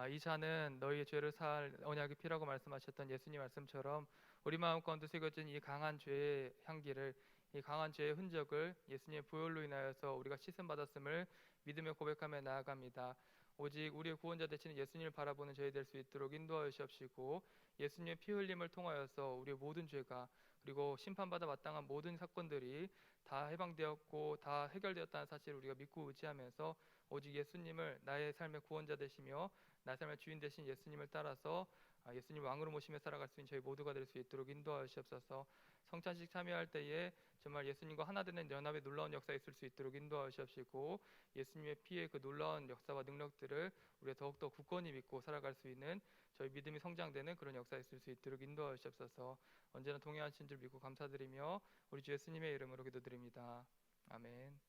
이 잔은 너희의 죄를 사할 언약의 피라고 말씀하셨던 예수님 말씀처럼 우리 마음 가운데 새겨진 이 강한 죄의 향기를 이 강한 죄의 흔적을 예수님의 보혈로 인하여서 우리가 씻음 받았음을 믿으며 고백하며 나아갑니다. 오직 우리의 구원자 되시는 예수님을 바라보는 저희 될 수 있도록 인도하여 주시옵시고, 예수님의 피 흘림을 통하여서 우리의 모든 죄가 그리고 심판받아 마땅한 모든 사건들이 다 해방되었고 다 해결되었다는 사실을 우리가 믿고 의지하면서 오직 예수님을 나의 삶의 구원자 되시며 나의 삶의 주인 되신 예수님을 따라서 예수님 왕으로 모시며 살아갈 수 있는 저희 모두가 될 수 있도록 인도하여 주옵소서. 성찬식 참여할 때에 정말 예수님과 하나 되는 연합의 놀라운 역사가 있을 수 있도록 인도하여 주옵시고, 예수님의 피의 그 놀라운 역사와 능력들을 우리가 더욱더 굳건히 믿고 살아갈 수 있는 저희 믿음이 성장되는 그런 역사가 있을 수 있도록 인도하여 주옵소서. 언제나 동행하신 줄 믿고 감사드리며 우리 주 예수님의 이름으로 기도드립니다. 아멘.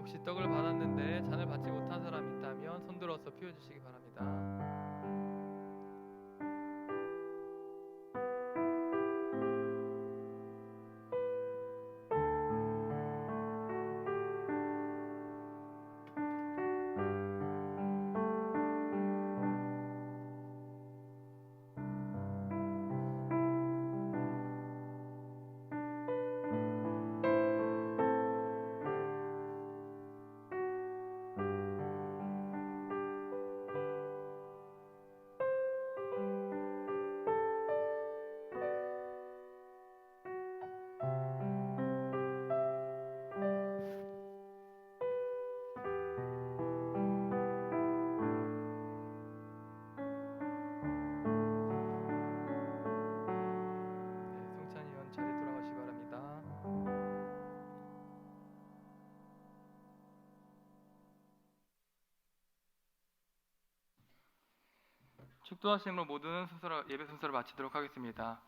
혹시 떡을 받았는데 잔을 받지 못한 사람이 있다면 손들어서 피워주시기 바랍니다. 성찬위원 자리 돌아가시기 바랍니다. 축도하심으로 모든 예배 순서를 마치도록 하겠습니다.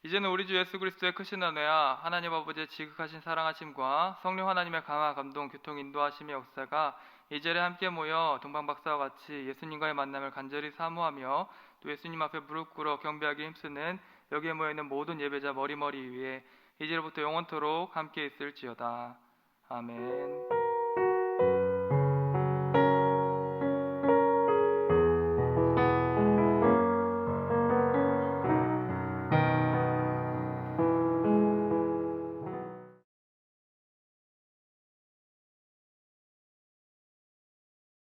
이제는 우리 주 예수 그리스도의 크신 은혜와 하나님 아버지의 지극하신 사랑하심과 성령 하나님의 강화 감동 교통 인도하심의 역사가 이 자리에 함께 모여 동방박사와 같이 예수님과의 만남을 간절히 사모하며 또 예수님 앞에 무릎 꿇어 경배하기 힘쓰는 여기에 모여있는 모든 예배자 머리머리 위에 이제로부터 영원토록 함께 있을지어다. 아멘.